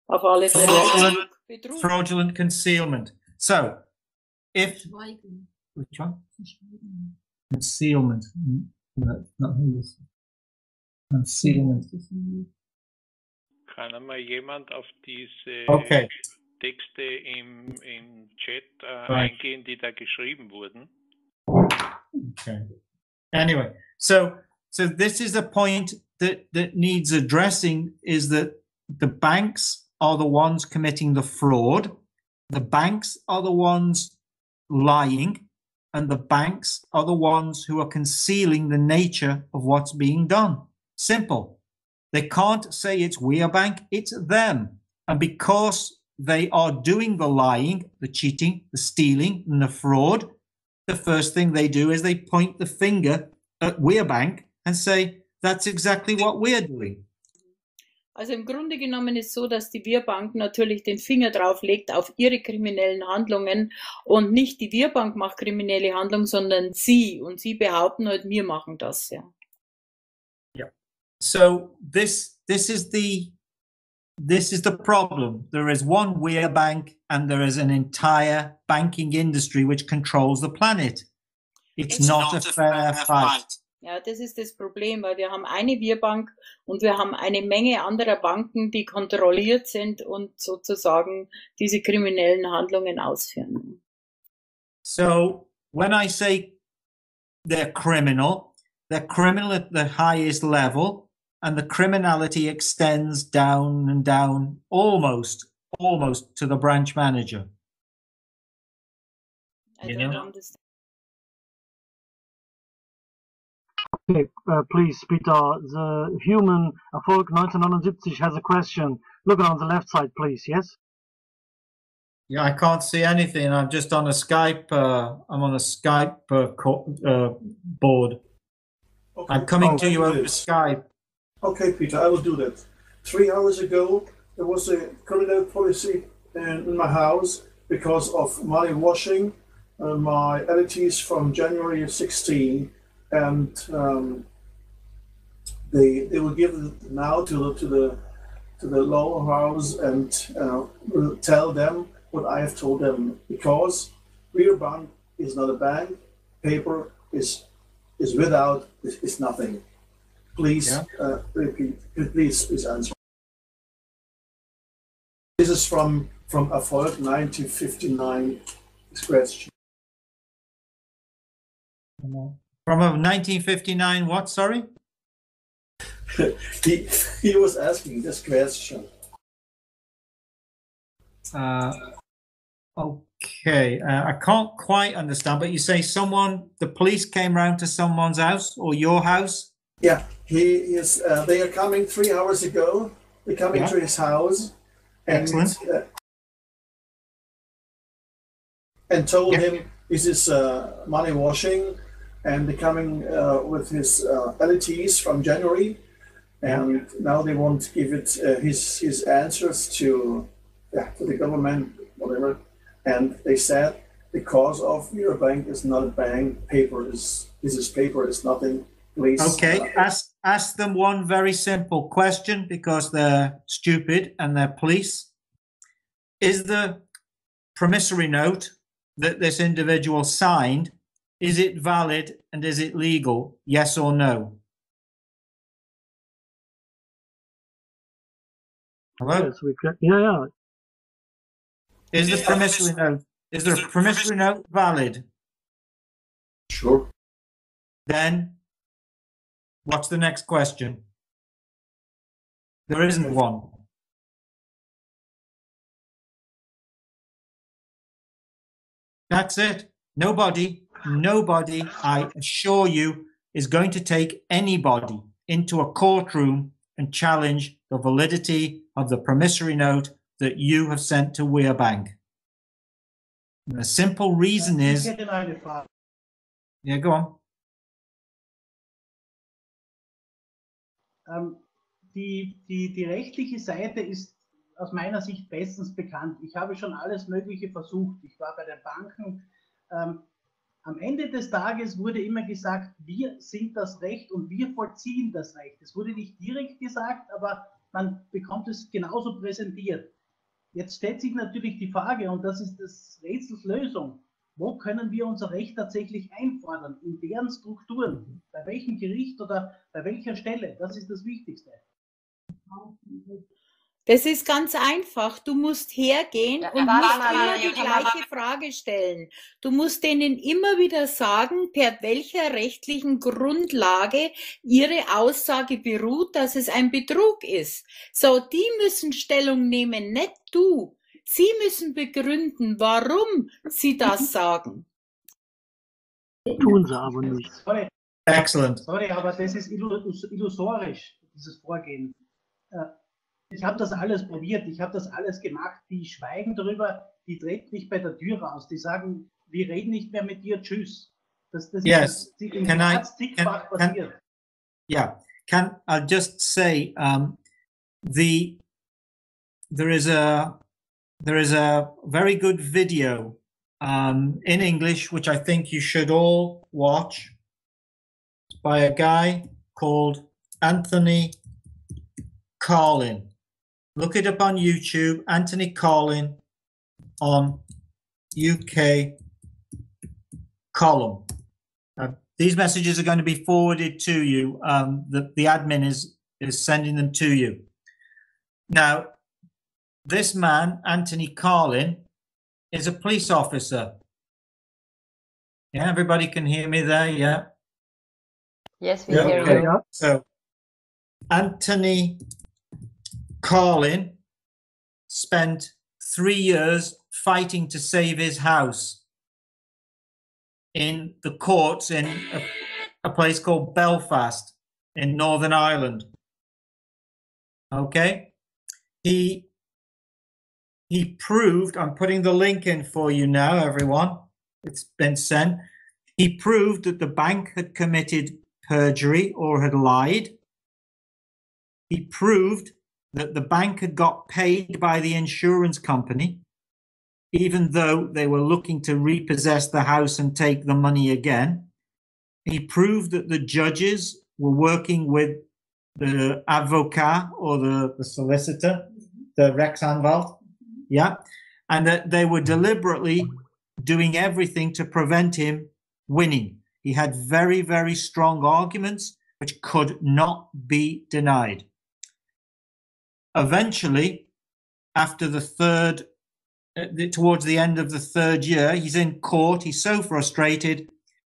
auf alle Fälle Betrug. Fraudulent concealment. So, if... Which one? Concealment. No, not concealment. Kann einmal jemand auf diese Texte im Chat eingehen, die da geschrieben wurden? Okay. Anyway, so this is a point that needs addressing, is that the banks are the ones committing the fraud, the banks are the ones lying, and the banks are the ones who are concealing the nature of what's being done. Simple. They can't say it's we a bank, it's them. And because they are doing the lying, the cheating, the stealing, and the fraud, the first thing they do is they point the finger at we a bank and say, that's exactly what we're doing. Also im Grunde genommen ist so, dass die WeRe-Bank natürlich den Finger drauf legt auf ihre kriminellen Handlungen und nicht die WeRe-Bank macht kriminelle Handlungen, sondern sie. Und sie behaupten halt, wir machen das, ja. Yeah. So this is the problem. There is one WeRe bank and there is an entire banking industry which controls the planet. It's not a fair fight. Ja, das ist das Problem, weil wir haben eine WeRe-Bank und wir haben eine Menge anderer Banken, die kontrolliert sind und sozusagen diese kriminellen Handlungen ausführen. So when I say they're criminal at the highest level, and the criminality extends down and down almost to the branch manager. You know? Okay, please, Peter. The human Erfolg 1979 has a question. Look on the left side, please. Yes. Yeah, I can't see anything. I'm just on a Skype. I'm on a Skype board. Okay. I'm coming to you over Skype. Okay, Peter, I will do that. 3 hours ago, there was a criminal policy in my house because of money washing. My LTs from January 16, and they will give it now to the lower house and will tell them what I have told them, because WeRe Bank is not a bank. Paper is without, is nothing. Please repeat. Please answer. This is from Erfolg 1959. This question. From 1959, what? Sorry. he was asking this question. Okay, I can't quite understand, but you say the police came round to someone's house or your house? Yeah, he is. They are coming 3 hours ago. They're coming to his house, and and told him this is money washing, and they're coming with his LTs from January, and now they want to give it his answers to the government, whatever. And they said because of WeRe Bank is not a bank, paper is paper is nothing. Please. Okay, ask them one very simple question, because they're stupid and they're police. Is the promissory note that this individual signed, is it valid and is it legal? Yes or no? Hello? Yes, we can. Yeah. Is the promissory note valid? Sure. Then what's the next question? There isn't one. That's it. Nobody, I assure you, is going to take anybody into a courtroom and challenge the validity of the promissory note that you have sent to WeRe Bank. And the simple reason is... Yeah, go on. Die rechtliche Seite ist aus meiner Sicht bestens bekannt. Ich habe schon alles Mögliche versucht. Ich war bei den Banken. Am Ende des Tages wurde immer gesagt, wir sind das Recht und wir vollziehen das Recht. Es wurde nicht direkt gesagt, aber man bekommt es genauso präsentiert. Jetzt stellt sich natürlich die Frage, und das ist des Rätsels Lösung, wo können wir unser Recht tatsächlich einfordern? In deren Strukturen? Bei welchem Gericht oder bei welcher Stelle? Das ist das Wichtigste. Das ist ganz einfach. Du musst hergehen und musst immer die gleiche Frage stellen. Du musst denen immer wieder sagen, per welcher rechtlichen Grundlage ihre Aussage beruht, dass es ein Betrug ist. So, die müssen Stellung nehmen, nicht du. Sie müssen begründen, warum sie das sagen. Tun sie aber nicht. Sorry. Excellent. Sorry, aber das ist illusorisch, dieses Vorgehen. Ich habe das alles probiert, ich habe das alles gemacht. Die schweigen darüber, die treten mich bei der Tür raus. Die sagen, wir reden nicht mehr mit dir, tschüss. Das yes. ist im Herz zigfach passiert. I'll just say, there is a very good video in English, which I think you should all watch, by a guy called Anthony Carlin. Look it up on YouTube, Anthony Carlin on UK column. These messages are going to be forwarded to you. The admin is sending them to you. Now, this man, Anthony Carlin, is a police officer. Yeah, everybody can hear me there, yeah? Yes, we hear you. Yeah. So, Anthony Carlin spent 3 years fighting to save his house in the courts in a place called Belfast in Northern Ireland. Okay? He proved, I'm putting the link in for you now, everyone. It's been sent. He proved that the bank had committed perjury or had lied. he proved that the bank had got paid by the insurance company, even though they were looking to repossess the house and take the money again. He proved that the judges were working with the avocat or the solicitor, the Rechtsanwalt, yeah, and that they were deliberately doing everything to prevent him winning. He had very, very strong arguments which could not be denied. Eventually, after the third, towards the end of the third year, he's in court. He's so frustrated.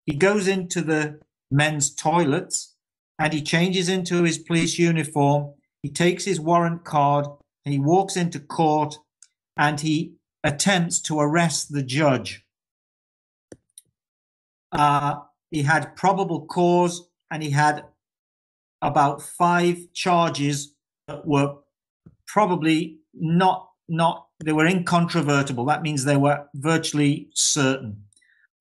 He goes into the men's toilets and he changes into his police uniform. He takes his warrant card and he walks into court and he attempts to arrest the judge. He had probable cause and he had about 5 charges that were probably they were incontrovertible. That means they were virtually certain.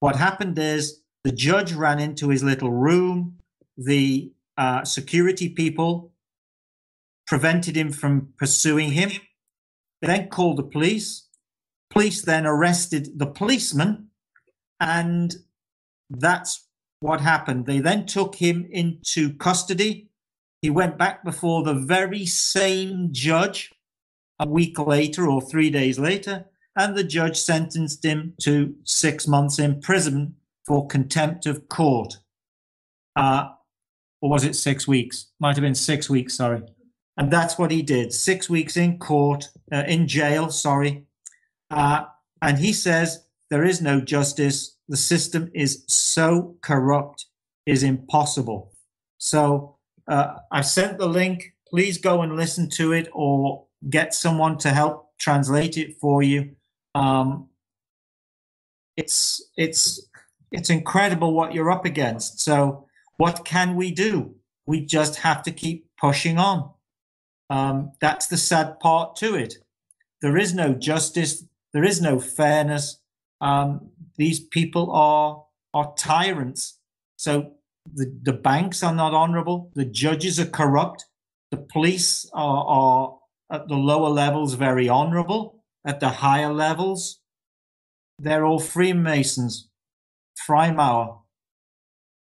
What happened is the judge ran into his little room. The security people prevented him from pursuing him. They then called the police. Police then arrested the policeman, and that's what happened. They then took him into custody. He went back before the very same judge a week later or 3 days later, and the judge sentenced him to 6 months in prison for contempt of court. Or was it 6 weeks? Might have been 6 weeks, sorry. And that's what he did. 6 weeks in court, in jail, sorry. And he says there is no justice. The system is so corrupt, is impossible. So I sent the link. Please go and listen to it or get someone to help translate it for you. It's incredible what you're up against. So what can we do? We just have to keep pushing on. That's the sad part to it. There is no justice. There is no fairness. These people are tyrants. So the banks are not honorable. The judges are corrupt. The police are at the lower levels very honorable. At the higher levels, they're all Freemasons, Freimauer.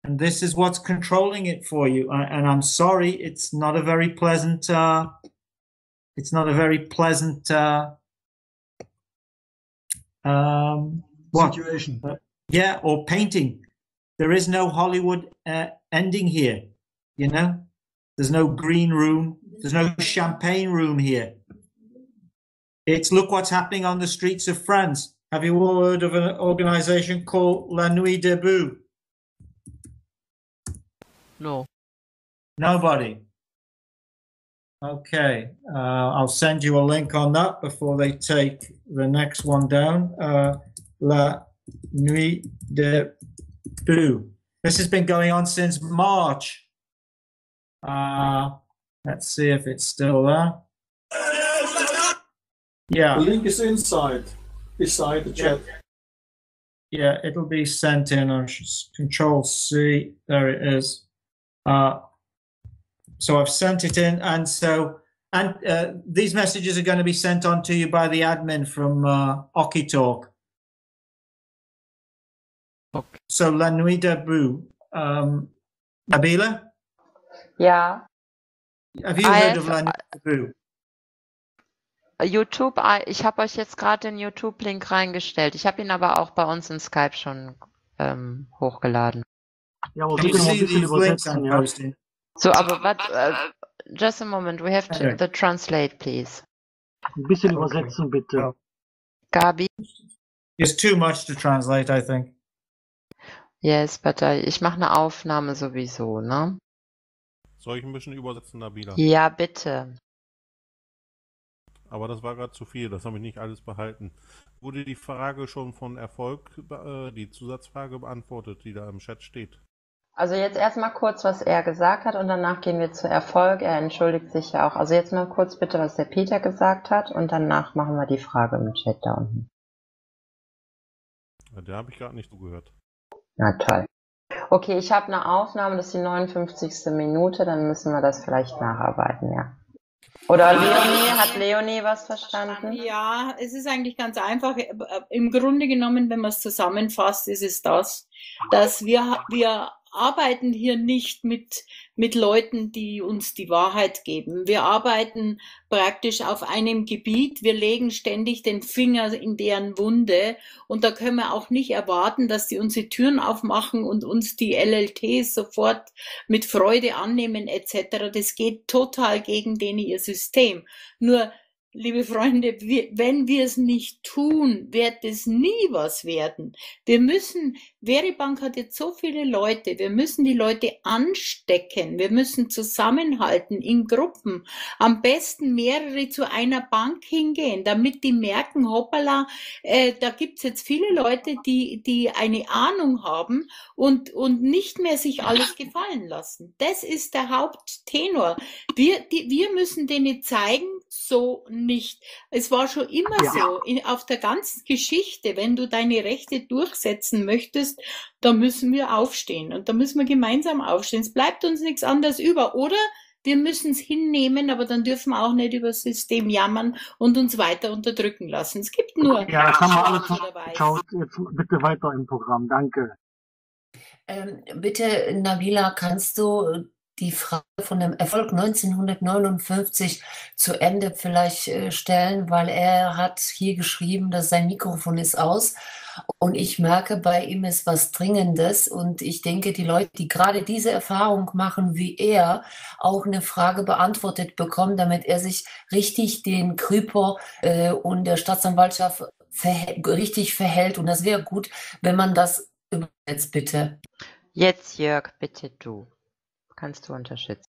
And this is what's controlling it for you. And I'm sorry, it's not a very pleasant situation. Yeah, or painting. There is no Hollywood ending here, you know? There's no green room. There's no champagne room here. It's look what's happening on the streets of France. Have you all heard of an organization called La Nuit Debout? No. Nobody. Okay. I'll send you a link on that before they take the next one down. La Nuit Debout. This has been going on since March. Let's see if it's still there. Yeah. The link is beside the chat. Yeah, it'll be sent in. I'll just Control C. There it is. So I've sent it in, and these messages are going to be sent on to you by the admin from OkiTalk. Okay. So La Nuit Debout. Nabila? Ja. Have you heard of La Nuit Debout? YouTube, ich habe euch jetzt gerade den YouTube-Link reingestellt. Ich habe ihn aber auch bei uns in Skype schon hochgeladen. Ja, aber bitte noch ein bisschen übersetzen, ja. So, aber just a moment, we have to the translate, please. Ein bisschen übersetzen, bitte. Gabi? It's too much to translate, I think. Yes, but ich mache eine Aufnahme sowieso, ne? Soll ich ein bisschen übersetzen, Nabila? Ja, bitte. Aber das war gerade zu viel, das habe ich nicht alles behalten. Wurde die Frage schon von Erfolg, die Zusatzfrage beantwortet, die da im Chat steht? Also jetzt erstmal kurz, was er gesagt hat und danach gehen wir zu Erfolg. Er entschuldigt sich ja auch. Also jetzt mal kurz bitte, was der Peter gesagt hat und danach machen wir die Frage im Chat da unten. Ja, der habe ich gerade nicht zugehört. Na toll. Okay, ich habe eine Aufnahme, das ist die 59. Minute, dann müssen wir das vielleicht nacharbeiten, ja. Oder Leonie, hat Leonie was verstanden? Ja, es ist eigentlich ganz einfach. Im Grunde genommen, wenn man es zusammenfasst, ist es das, dass wir arbeiten hier nicht mit Leuten, die uns die Wahrheit geben. Wir arbeiten praktisch auf einem Gebiet. Wir legen ständig den Finger in deren Wunde. Und da können wir auch nicht erwarten, dass die unsere Türen aufmachen und uns die LLTs sofort mit Freude annehmen etc. Das geht total gegen denen ihr System. Nur, liebe Freunde, wenn wir es nicht tun, wird es nie was werden. WeRe Bank hat jetzt so viele Leute, wir müssen die Leute anstecken, wir müssen zusammenhalten in Gruppen, am besten mehrere zu einer Bank hingehen, damit die merken, hoppala, da gibt's jetzt viele Leute, die eine Ahnung haben und nicht mehr sich alles gefallen lassen. Das ist der Haupttenor. Wir müssen denen zeigen, so nicht. Es war schon immer so, auf der ganzen Geschichte, wenn du deine Rechte durchsetzen möchtest, da müssen wir aufstehen und da müssen wir gemeinsam aufstehen. Es bleibt uns nichts anderes über, oder? Wir müssen es hinnehmen, aber dann dürfen wir auch nicht über das System jammern und uns weiter unterdrücken lassen. Es gibt nur Ja, das haben wir alles schwarz oder weiß. geschaut. Jetzt bitte weiter im Programm. Danke. Bitte, Nabila, kannst du die Frage von dem Erfolg 1959 zu Ende vielleicht stellen, weil er hat hier geschrieben, dass sein Mikrofon ist aus und ich merke, bei ihm ist was Dringendes und ich denke, die Leute, die gerade diese Erfahrung machen wie er, auch eine Frage beantwortet bekommen, damit er sich richtig den Kryper und der Staatsanwaltschaft richtig verhält und das wäre gut, wenn man das übersetzt, bitte. Jetzt, Jörg, bitte du. Kannst du unterstützen.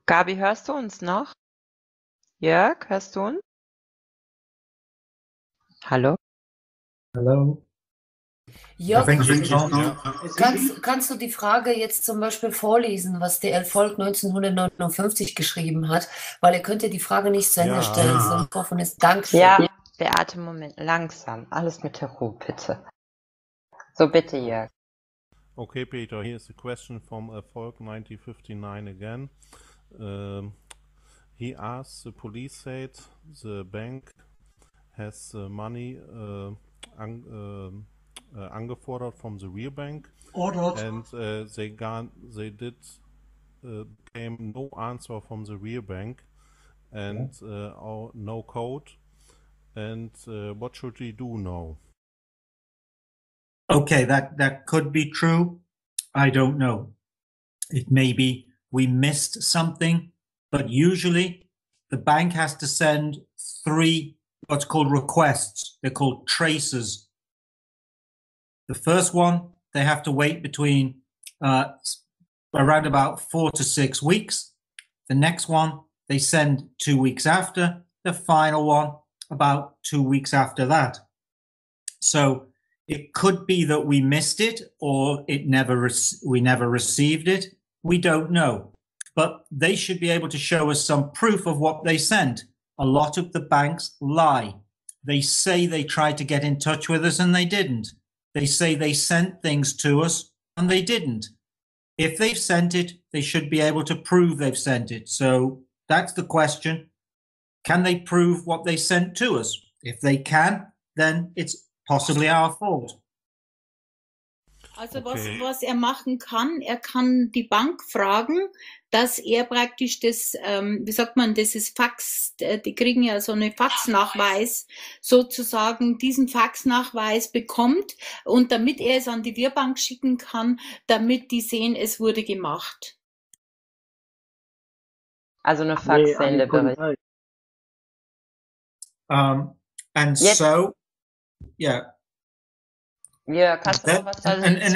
Gabi, hörst du uns noch? Jörg, hörst du uns? Hallo? Hello? Jörg, Ja. kannst du die Frage jetzt zum Beispiel vorlesen, was der Erfolg 1959 geschrieben hat? Weil er könnte die Frage nicht zu Ende stellen. So ein Mikrofon ist Dankeschön. Ja, Beate, Moment, langsam. Alles mit der Ruhe, bitte. So, bitte, Jörg. Okay, Peter, here's a question from Erfolg 1959 again. He asked, the police said the bank has money angefordert from the real bank. Ordered. And they did came no answer from the real bank and no code. And what should he do now? Okay, that could be true. I don't know. It may be we missed something, but usually the bank has to send 3 what's called requests. They're called traces. The first one, they have to wait between around about 4 to 6 weeks. The next one, they send 2 weeks after. The final one, about 2 weeks after that. So it could be that we missed it or we never received it. We don't know. But they should be able to show us some proof of what they sent. A lot of the banks lie. They say they tried to get in touch with us and they didn't. They say they sent things to us and they didn't. If they've sent it, they should be able to prove they've sent it. So that's the question. Can they prove what they sent to us? If they can, then it's possibly our fault. Also Okay. was er machen kann, er kann die Bank fragen, dass er praktisch das, wie sagt man, das ist Fax, die kriegen ja so eine Faxnachweis, sozusagen diesen Faxnachweis bekommt und damit er es an die WeRe-Bank schicken kann, damit die sehen, es wurde gemacht. Also eine Faxsendebericht. And Jetzt. so, yeah. Ja, kannst du noch was dazu? And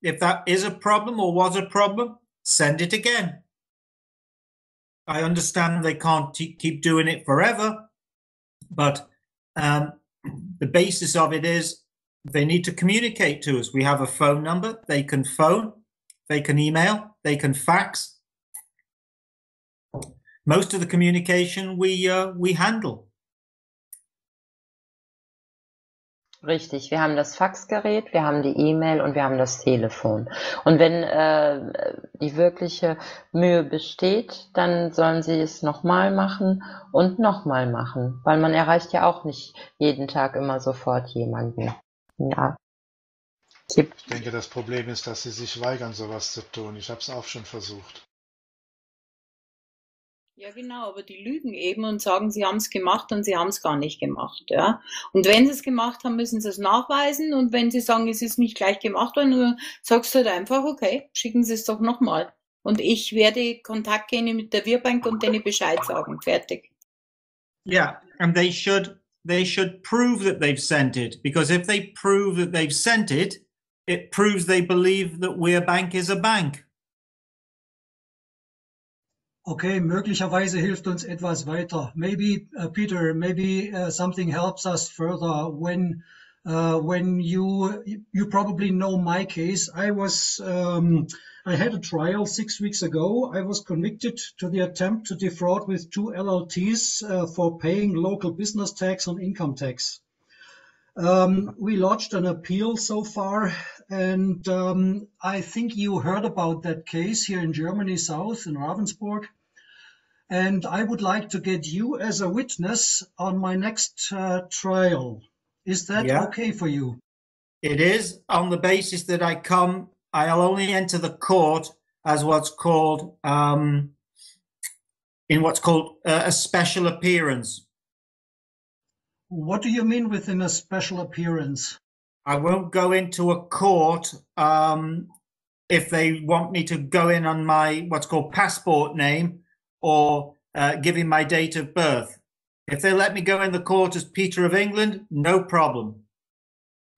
if that is a problem or was a problem, send it again. I understand they can't keep doing it forever, but the basis of it is they need to communicate to us. We have a phone number. They can phone, they can email, they can fax. Most of the communication we handle. Richtig, wir haben das Faxgerät, wir haben die E-Mail und wir haben das Telefon. Und wenn die wirkliche Mühe besteht, dann sollen sie es nochmal machen und nochmal machen, weil man erreicht ja auch nicht jeden Tag immer sofort jemanden. Ja. Ich denke, das Problem ist, dass sie sich weigern, sowas zu tun. Ich habe es auch schon versucht. Ja, genau, aber die lügen eben und sagen, sie haben es gemacht und sie haben es gar nicht gemacht, ja. Und wenn sie es gemacht haben, müssen sie es nachweisen und wenn sie sagen, es ist nicht gleich gemacht worden, dann sagst du halt einfach, okay, schicken Sie es doch nochmal. Und ich werde Kontakt gehen mit der WeRe und denen Bescheid sagen. Fertig. Yeah, and they should prove that they've sent it, because if they prove that they've sent it, it proves they believe that WeRe is a bank. Okay, möglicherweise hilft uns etwas weiter. Maybe, Peter, maybe something helps us further when you probably know my case. I had a trial 6 weeks ago. I was convicted to the attempt to defraud with 2 LLTs for paying local business tax on income tax. We lodged an appeal so far, and I think you heard about that case here in Germany, South in Ravensburg. And I would like to get you as a witness on my next trial. Is that okay for you? It is, on the basis that I'll only enter the court as what's called a special appearance. What do you mean within a special appearance? I won't go into a court if they want me to go in on my what's called passport name or giving my date of birth. If they let me go in the court as Peter of England, no problem.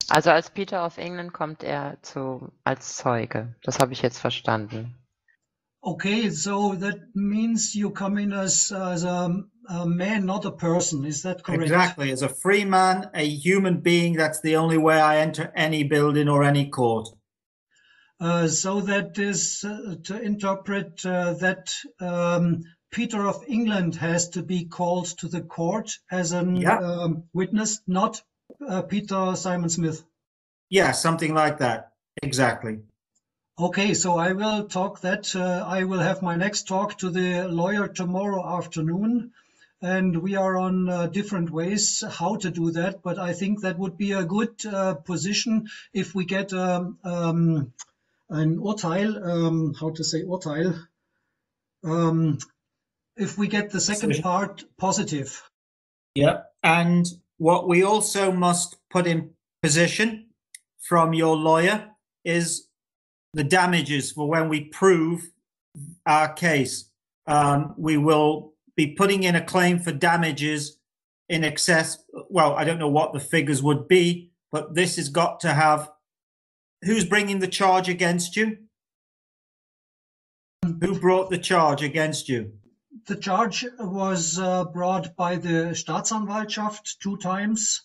Also als Peter of England kommt er als Zeuge. Das habe ich jetzt verstanden. Okay, so that means you come in as a man, not a person. Is that correct? Exactly. As a free man, a human being, that's the only way I enter any building or any court. So that is to interpret that Peter of England has to be called to the court as a witness, not Peter Simon Smith. Yeah, something like that. Exactly. Okay, so I will talk that. I will have my next talk to the lawyer tomorrow afternoon, and we are on different ways how to do that. But I think that would be a good position if we get an Urteil, how to say Urteil, if we get the second part positive. Yeah, and what we also must put in position from your lawyer is the damages for when we prove our case. We will be putting in a claim for damages in excess. Well, I don't know what the figures would be, but this has got to have. Who's bringing the charge against you? Who brought the charge against you? The charge was brought by the Staatsanwaltschaft 2 times,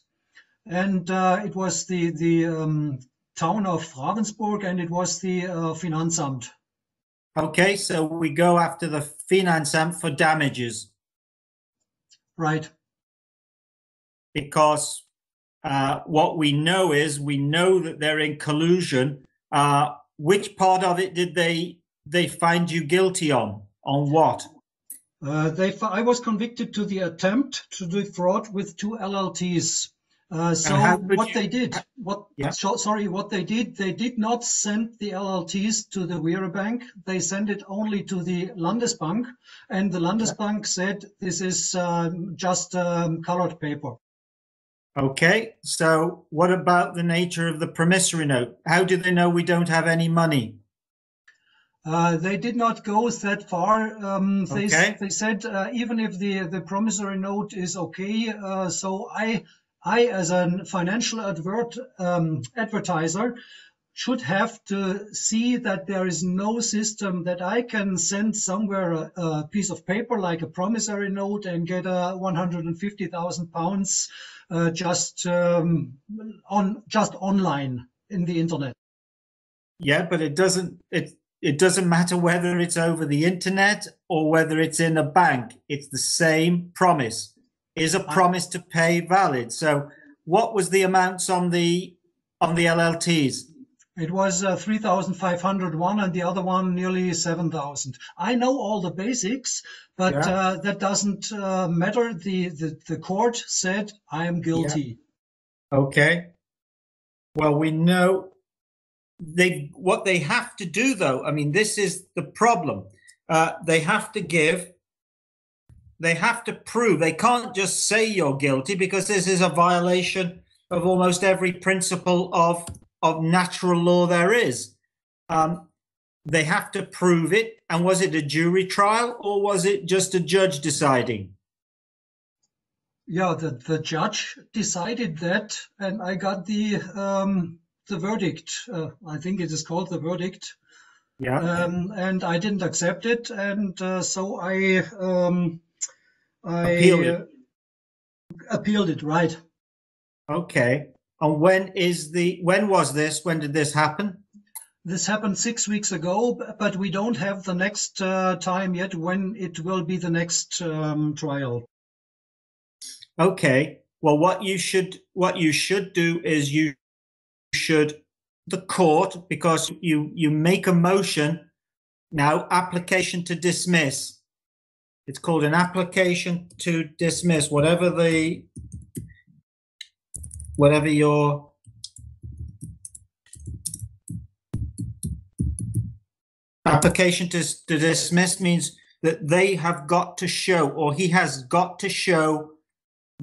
and it was the town of Ravensburg, and it was the Finanzamt. Okay, so we go after the Finanzamt for damages. Right. Because what we know that they're in collusion. Which part of it did they find you guilty on? On what? I was convicted to the attempt to defraud with 2 LLTs. They did not send the LLTs to the WeRe bank. They sent it only to the Landesbank, and the Landesbank said this is just colored paper. Okay, so what about the nature of the promissory note? How do they know we don't have any money? They did not go that far. They said even if the promissory note is okay, so I as a financial advertiser should have to see that there is no system that I can send somewhere a piece of paper like a promissory note and get £150,000 just online in the internet. Yeah, but it doesn't matter whether it's over the internet or whether it's in a bank. It's the same promise. Is a promise to pay valid? So what was the amounts on the LLTs? It was 3,501 and the other one nearly 7,000. I know all the basics, but that doesn't matter. The court said I am guilty. Yeah. Okay. Well, we know what they have to do, though. I mean, this is the problem. They have to prove. They can't just say you're guilty, because this is a violation of almost every principle of natural law there is. They have to prove it. And was it a jury trial, or was it just a judge deciding? Yeah, the judge decided that, and I got the verdict. I think it is called the verdict. Yeah. And I didn't accept it, and so I appealed it. Right. Okay. And when was this? When did this happen? This happened 6 weeks ago, but we don't have the next time yet when it will be the next trial. Okay. Well, what you should do is the court, because you make a motion now, application to dismiss. It's called an application to dismiss, whatever your application to dismiss means that they have got to show, or he has got to show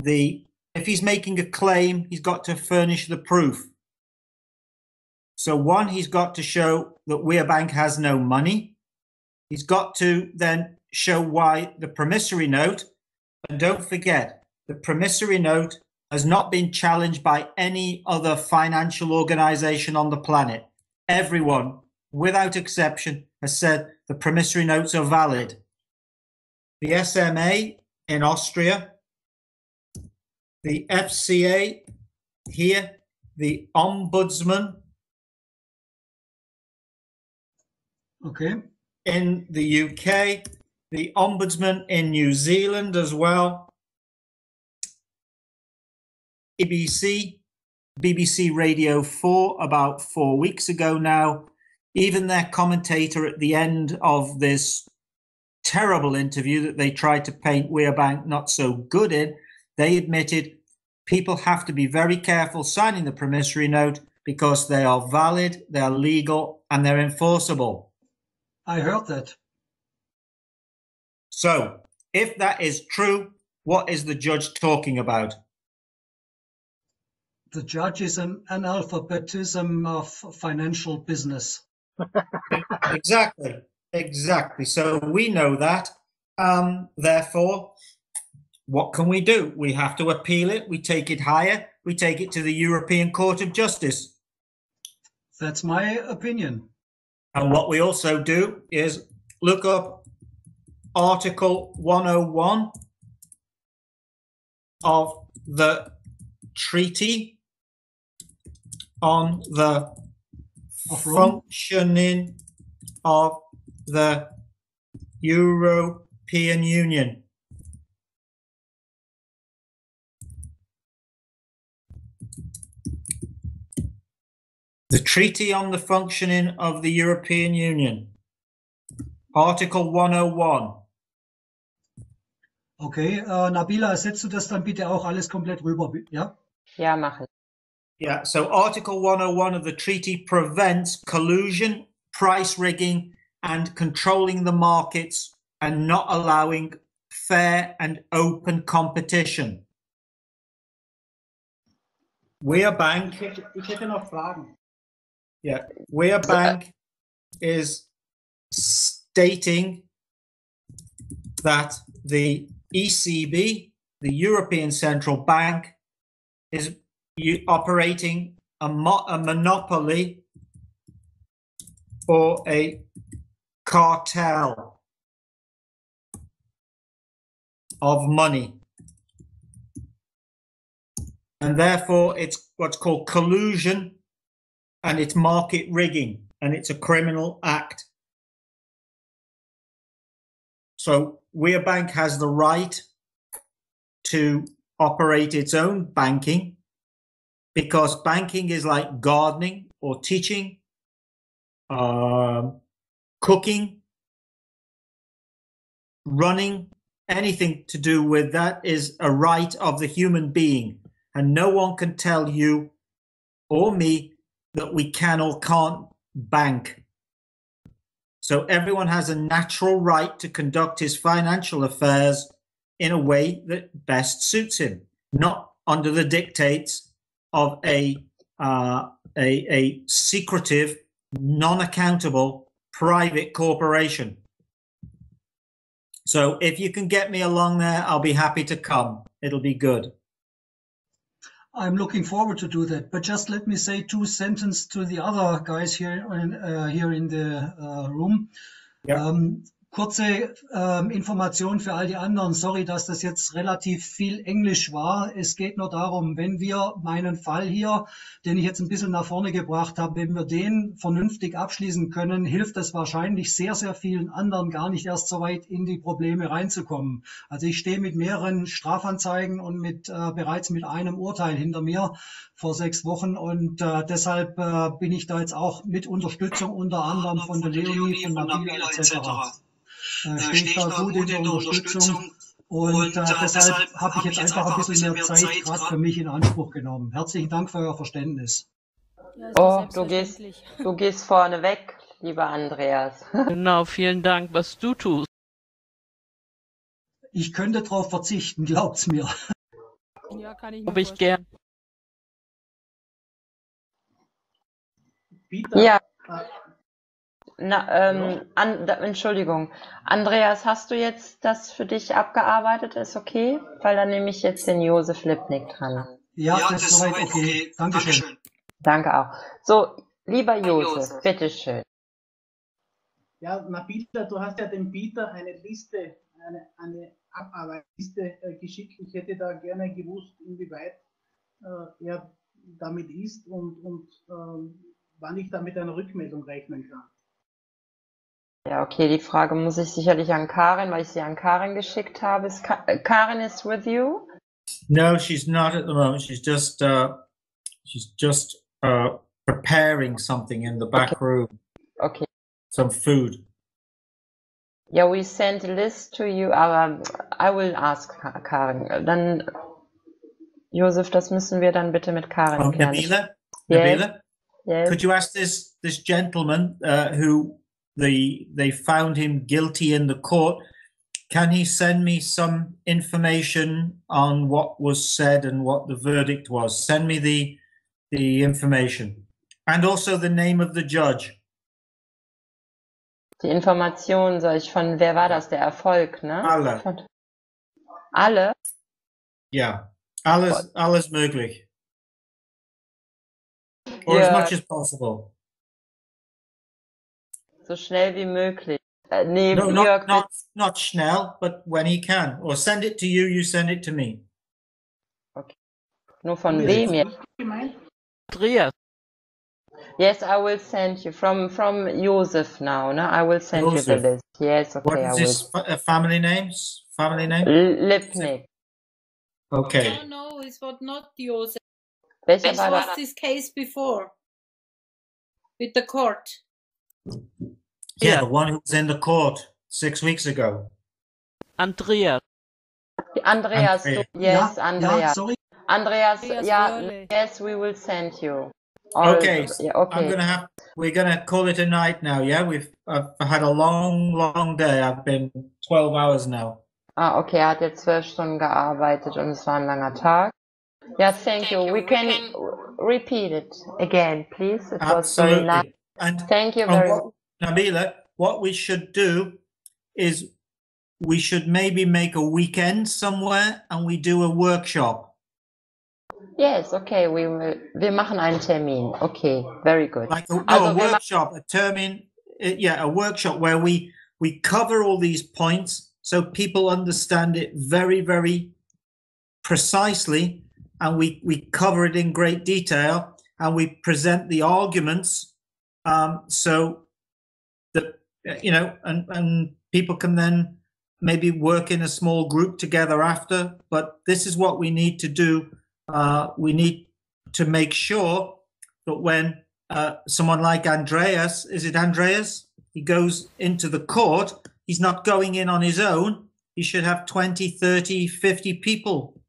if he's making a claim, he's got to furnish the proof. So one, he's got to show that WeRe Bank has no money. He's got to then show why the promissory note, and don't forget, the promissory note has not been challenged by any other financial organization on the planet. Everyone, without exception, has said the promissory notes are valid. The SMA in Austria, the FCA here, the Ombudsman in the UK, the Ombudsman in New Zealand as well, BBC Radio 4 about 4 weeks ago now, even their commentator at the end of this terrible interview that they tried to paint WeRe Bank not so good in, they admitted people have to be very careful signing the promissory note because they are valid, they are legal, and they're enforceable. I heard that. So, if that is true, what is the judge talking about? The judge is an analphabetism of financial business. Exactly. So we know that. Therefore, what can we do? We have to appeal it. We take it higher. We take it to the European Court of Justice. That's my opinion. And what we also do is look up Article 101 of the Treaty on the functioning of the European Union. The Treaty on the Functioning of the European Union. Article 101. Okay, Nabila, setzt du das dann bitte auch alles komplett rüber, ja? Ja, mache ich. Yeah, so Article 101 of the treaty prevents collusion, price rigging, and controlling the markets and not allowing fair and open competition. WeRe Bank. Ich hätte noch Fragen. Yeah, WeRe Bank is stating that the ECB, the European Central Bank, is operating a monopoly or a cartel of money. And therefore, it's what's called collusion, and it's market rigging, and it's a criminal act. So WeRe Bank has the right to operate its own banking, because banking is like gardening or teaching, cooking, running. Anything to do with that is a right of the human being, and no one can tell you or me that we can or can't bank. So everyone has a natural right to conduct his financial affairs in a way that best suits him, not under the dictates of a secretive, non-accountable private corporation. So if you can get me along there, I'll be happy to come. It'll be good. I'm looking forward to do that. But just let me say 2 sentences to the other guys here in the room. Ja. Kurze Information für all die anderen. Sorry, dass das jetzt relativ viel Englisch war. Es geht nur darum, wenn wir meinen Fall hier, den ich jetzt ein bisschen nach vorne gebracht habe, wenn wir den vernünftig abschließen können, hilft das wahrscheinlich sehr, sehr vielen anderen gar nicht erst so weit in die Probleme reinzukommen. Also ich stehe mit mehreren Strafanzeigen und bereits mit einem Urteil hinter mir vor 6 Wochen und deshalb bin ich da jetzt auch mit Unterstützung unter anderem von der Leonie, von Nabila etc. Stehe ich da gut in der Unterstützung und deshalb habe ich jetzt einfach ein bisschen mehr Zeit gerade für mich in Anspruch genommen. Herzlichen Dank für euer Verständnis. Oh, du gehst vorne weg, lieber Andreas. Genau, vielen Dank, was du tust. Ich könnte darauf verzichten, glaubt's mir. Ja, kann ich mir Hab ich vorstellen. Peter, Ja. Entschuldigung. Andreas, hast du jetzt das für dich abgearbeitet? Ist okay? Weil dann nehme ich jetzt den Josef Lipnik dran. Ja, das ist soweit okay. Dankeschön. Danke auch. So, lieber Josef, bitteschön. Ja, Nabila, du hast ja dem Peter eine Liste, eine Abarbeitsliste geschickt. Ich hätte da gerne gewusst, inwieweit er damit ist und wann ich da mit einer Rückmeldung rechnen kann. Ja, okay, die Frage muss ich sicherlich an Karin, weil ich sie an Karin geschickt habe. Karin is with you? No, she's not at the moment. She's just preparing something in the back room. Okay. Some food. Yeah, we sent a list to you, aber I will ask Karin. Dann, Josef, das müssen wir dann bitte mit Karin klären. Nabila, yes. Could you ask this gentleman who they found him guilty in the court, can he send me some information on what was said and what the verdict was? Send me the information. And also the name of the judge. Die Information soll ich von, wer war das? Der Erfolg, ne? Alle. Alle? Ja, alles möglich. Or as much as possible. So schnell wie möglich. Nee, No, not schnell, but when he can. Or send it to you, you send it to me. Okay. Nur von wem jetzt? Andreas. Yes, I will send you from Josef now. No, I will send you the list. Yes, okay. What is his family name? Lipnik. Okay. No, it was not Josef. Welcher This war was das? this case before with the court. Yeah, the one who was in the court 6 weeks ago. Andreas. Andreas. Yes, Ja, Andreas. ja, sorry. Andreas, yeah, Wörle. yes, we will send you. Okay, Yeah, okay. we're gonna call it a night now. Yeah, I've had a long day. I've been 12 hours now. Ah, okay, er hat jetzt 12 Stunden gearbeitet und es war ein langer Tag. Yeah, thank you. We can repeat it again, please. It was very nice. And thank you very much. Nabila, what we should do is we should maybe make a weekend somewhere and we do a workshop. Yes, okay, wir machen einen Termin. Okay, very good. Like a workshop, a workshop where we cover all these points so people understand it very, very precisely, and we cover it in great detail, and we present the arguments so that, and people can then maybe work in a small group together after. But this is what we need to do. We need to make sure that when someone like Andreas, is it Andreas? He goes into the court, he's not going in on his own. He should have 20, 30, 50 people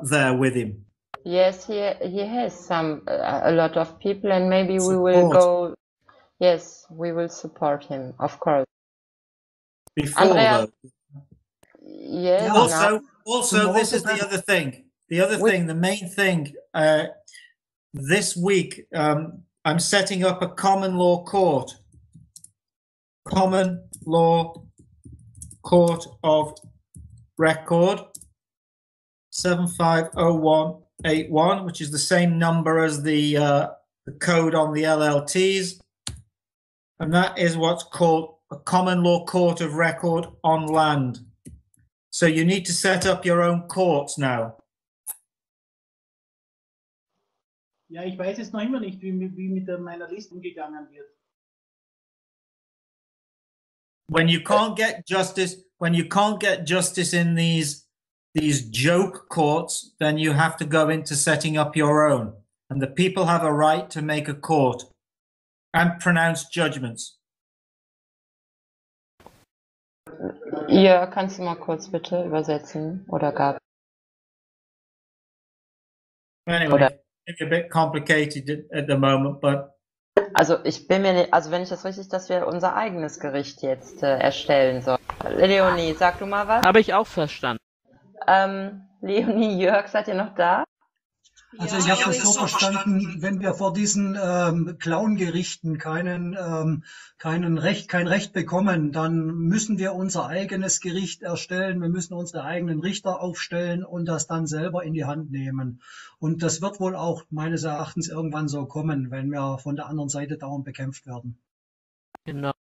there with him. Yes, he has a lot of people, and maybe we will go. Yes, we will support him, of course. Before, Andreas, though. Yes. Also, this is the other thing. The main thing. This week, I'm setting up a common law court. Common law court of record 750181, which is the same number as the code on the LLTs, and that is what's called a common law court of record on land. So you need to set up your own courts now. Ja, ich weiß jetzt noch immer nicht, wie mit meiner Liste umgegangen wird. When you can't get justice in these joke courts, then you have to go into setting up your own. And the people have a right to make a court and pronounce judgments. Ja, kannst du mal kurz bitte übersetzen? Oder Gab? Anyway, it's a bit complicated at the moment, but also ich bin mir nicht, also wenn ich das richtig, dass wir unser eigenes Gericht jetzt erstellen sollen. Leonie, sag du mal was? Habe ich auch verstanden. Leonie, Jörg, seid ihr noch da? Also ich habe das so verstanden, wenn wir vor diesen Clown-Gerichten kein Recht bekommen, dann müssen wir unser eigenes Gericht erstellen, wir müssen unsere eigenen Richter aufstellen und das dann selber in die Hand nehmen. Und das wird wohl auch meines Erachtens irgendwann so kommen, wenn wir von der anderen Seite dauernd bekämpft werden. Genau.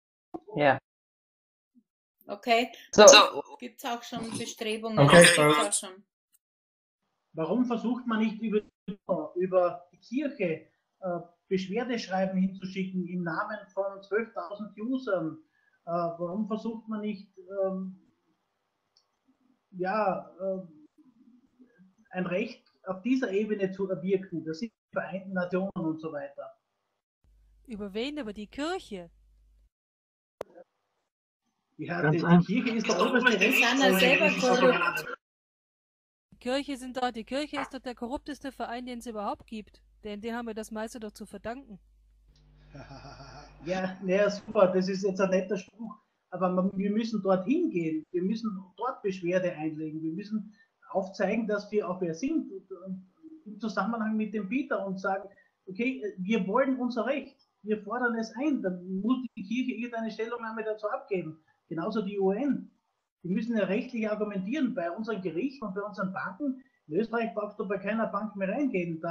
Ja. Okay, so gibt es auch schon Bestrebungen? Okay, Warum versucht man nicht über die Kirche Beschwerdeschreiben hinzuschicken im Namen von 12.000 Usern? Warum versucht man nicht ein Recht auf dieser Ebene zu erwirken? Das sind die Vereinten Nationen und so weiter. Über wen? Über die Kirche? Ja, die Kirche ist der oberste Rechtsorganisation. Die Kirche ist doch der korrupteste Verein, den es überhaupt gibt. Denn den haben wir das meiste doch zu verdanken. Ja, super, das ist jetzt ein netter Spruch. Aber wir müssen dorthin gehen. Wir müssen dort Beschwerde einlegen. Wir müssen aufzeigen, dass wir auch wer sind. Im Zusammenhang mit dem Peter und sagen, okay, wir wollen unser Recht. Wir fordern es ein. Dann muss die Kirche irgendeine Stellungnahme dazu abgeben. Genauso die UN. Die müssen ja rechtlich argumentieren bei unseren Gerichten und bei unseren Banken. In Österreich brauchst du bei keiner Bank mehr reingehen.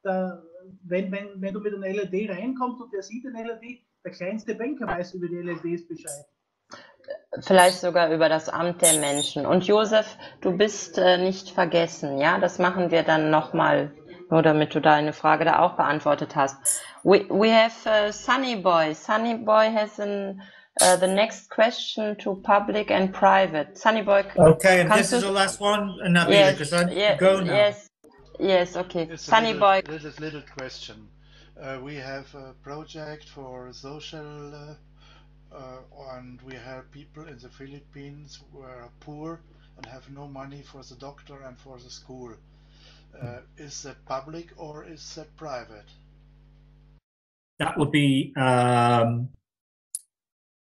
Wenn du mit einem LLD reinkommst und der sieht den LLD, der kleinste Banker weiß über die LLDs Bescheid. Vielleicht sogar über das Amt der Menschen. Und Josef, du bist nicht vergessen, ja? Das machen wir dann nochmal, nur damit du deine Frage da auch beantwortet hast. We have Sunny Boy. Sunny Boy has the next question to public and private. Sunny Boy. Okay, and this is the last one, Nabila, because I go now. Yes, okay. It's Sunny Boy. Little question. We have a project for social, and we have people in the Philippines who are poor and have no money for the doctor and for the school. Is that public or is that private? That would be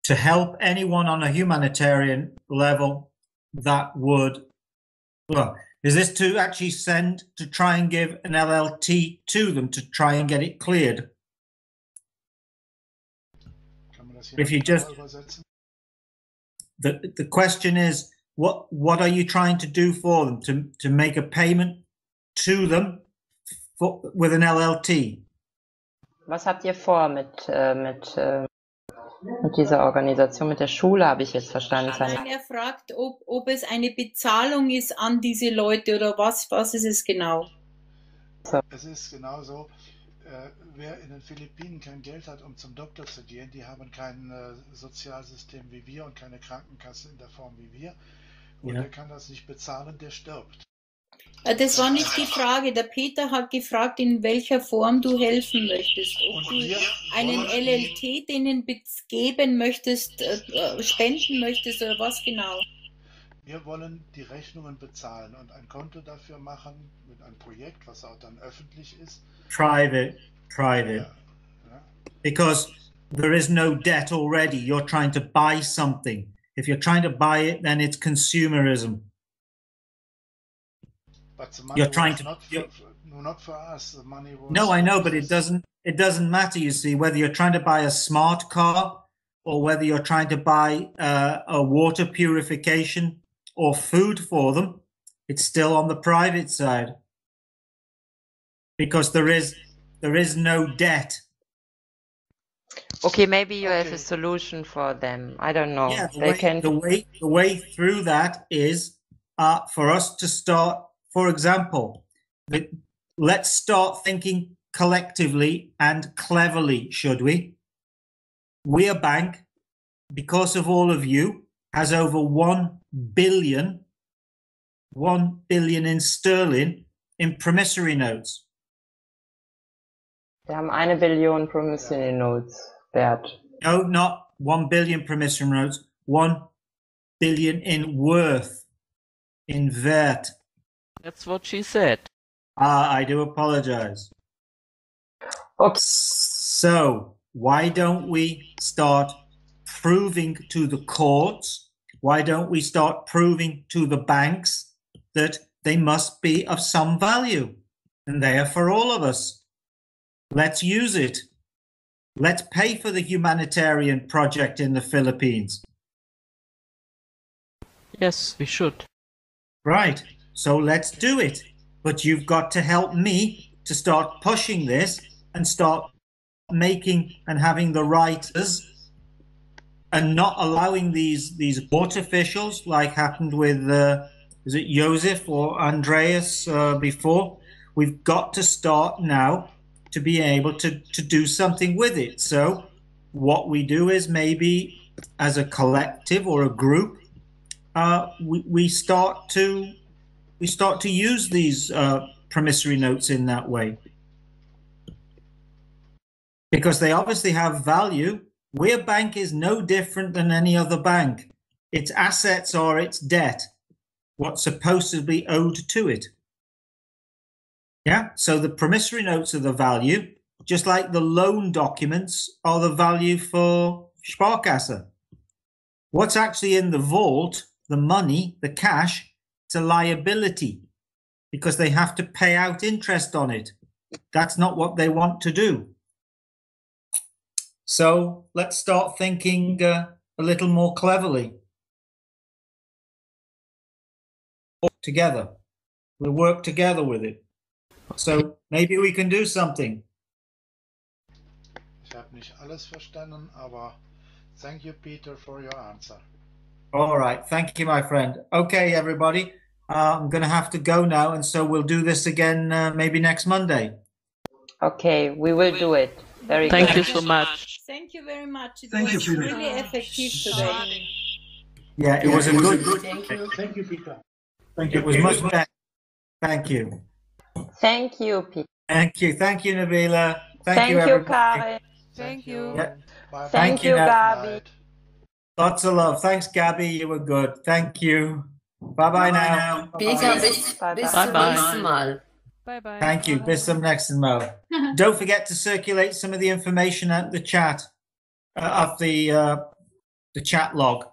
to help anyone on a humanitarian level. That would, well, is this to actually send to try and give an LLT to them to try and get it cleared? If you just, the question is, what are you trying to do for them to make a payment to them with an LLT? Was habt ihr vor mit dieser Organisation, mit der Schule, habe ich jetzt verstanden. Nein, er fragt, ob es eine Bezahlung ist an diese Leute oder was ist es genau? Es ist genau so, wer in den Philippinen kein Geld hat, um zum Doktor zu gehen, die haben kein Sozialsystem wie wir und keine Krankenkasse in der Form wie wir. Und der kann das nicht bezahlen, der stirbt. Das war nicht die Frage. Der Peter hat gefragt, in welcher Form du helfen möchtest. Ob du einen LLT denen geben möchtest, spenden möchtest oder was genau. Wir wollen die Rechnungen bezahlen und ein Konto dafür machen mit einem Projekt, was auch dann öffentlich ist. Private. Because there is no debt already. You're trying to buy something. If you're trying to buy it, then it's consumerism. But the money You're trying was to. not for us. The money was. No, I know, but it doesn't matter. You see, whether you're trying to buy a smart car or whether you're trying to buy a water purification or food for them, it's still on the private side because there is no debt. Okay, maybe you have a solution for them. I don't know. Yeah, the way through that is for us to start. For example, let's start thinking collectively and cleverly, should we? WeRe Bank, because of all of you, has over 1 billion in sterling in promissory notes. Wir haben 1 Billion promissory notes wert. No, not 1 billion promissory notes, 1 billion in worth, in Wert. That's what she said. I do apologize. Okay. So why don't we start proving to the courts, why don't we start proving to the banks that they must be of some value and they are for all of us? Let's use it. Let's pay for the humanitarian project in the Philippines. Yes, we should. Right. So let's do it. But you've got to help me to start pushing this and start making and having the writers and not allowing these artificials like happened with, is it Joseph or Andreas before? We've got to start now to be able to do something with it. So what we do is maybe as a collective or a group, we start to use these promissory notes in that way. Because they obviously have value. WeRe Bank is no different than any other bank. Its assets are its debt, what's supposed to be owed to it. Yeah, so the promissory notes are the value, just like the loan documents are the value for Sparkasse. What's actually in the vault, the money, the cash, it's a liability because they have to pay out interest on it. That's not what they want to do. So let's start thinking a little more cleverly. Together. We'll work together with it. So maybe we can do something. Ich habe nicht alles verstanden, aber thank you, Peter, for your answer. All right. Thank you, my friend. Okay, everybody. I'm going to have to go now, and so we'll do this again maybe next Monday. Okay, we will do it. Very good. Thank you so much. Thank you very much. It Thank was you, Peter. really effective today. Yeah, it was a good. Thank you, Peter. Thank you. It was much better. Thank you. Thank you, Peter. Thank you. Thank you, Nabila. Thank you, everybody. Karin. Thank you. Yeah. Bye. Thank you, Gabi. Lots of love. Thanks, Gabby. You were good. Thank you. Bye-bye now. Peter, bis zum nächsten Mal. Bye-bye. Thank you. Bis zum nächsten Mal. Don't forget to circulate some of the information at the chat, of the chat log.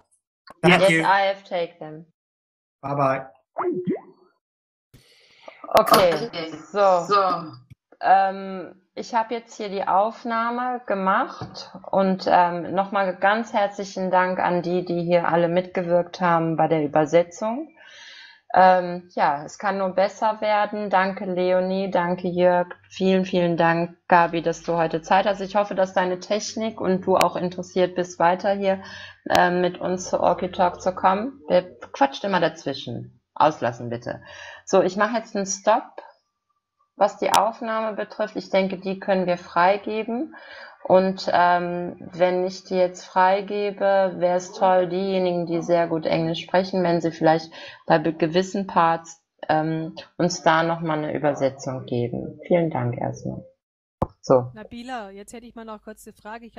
Thank you. Yes, I have taken them. Bye-bye. Okay, so. Ich habe jetzt hier die Aufnahme gemacht und nochmal ganz herzlichen Dank an die hier alle mitgewirkt haben bei der Übersetzung. Ja, es kann nur besser werden. Danke, Leonie, danke, Jörg. Vielen, vielen Dank, Gabi, dass du heute Zeit hast. Ich hoffe, dass deine Technik und du auch interessiert bist, weiter hier mit uns zu OkiTalk zu kommen. Der quatscht immer dazwischen. Auslassen, bitte. So, ich mache jetzt einen Stop, was die Aufnahme betrifft. Ich denke, die können wir freigeben. Und wenn ich die jetzt freigebe, wäre es toll, diejenigen, die sehr gut Englisch sprechen, wenn sie vielleicht bei gewissen Parts uns da nochmal eine Übersetzung geben. Vielen Dank erstmal. So. Nabila, jetzt hätte ich mal noch kurz eine Frage. Ich habe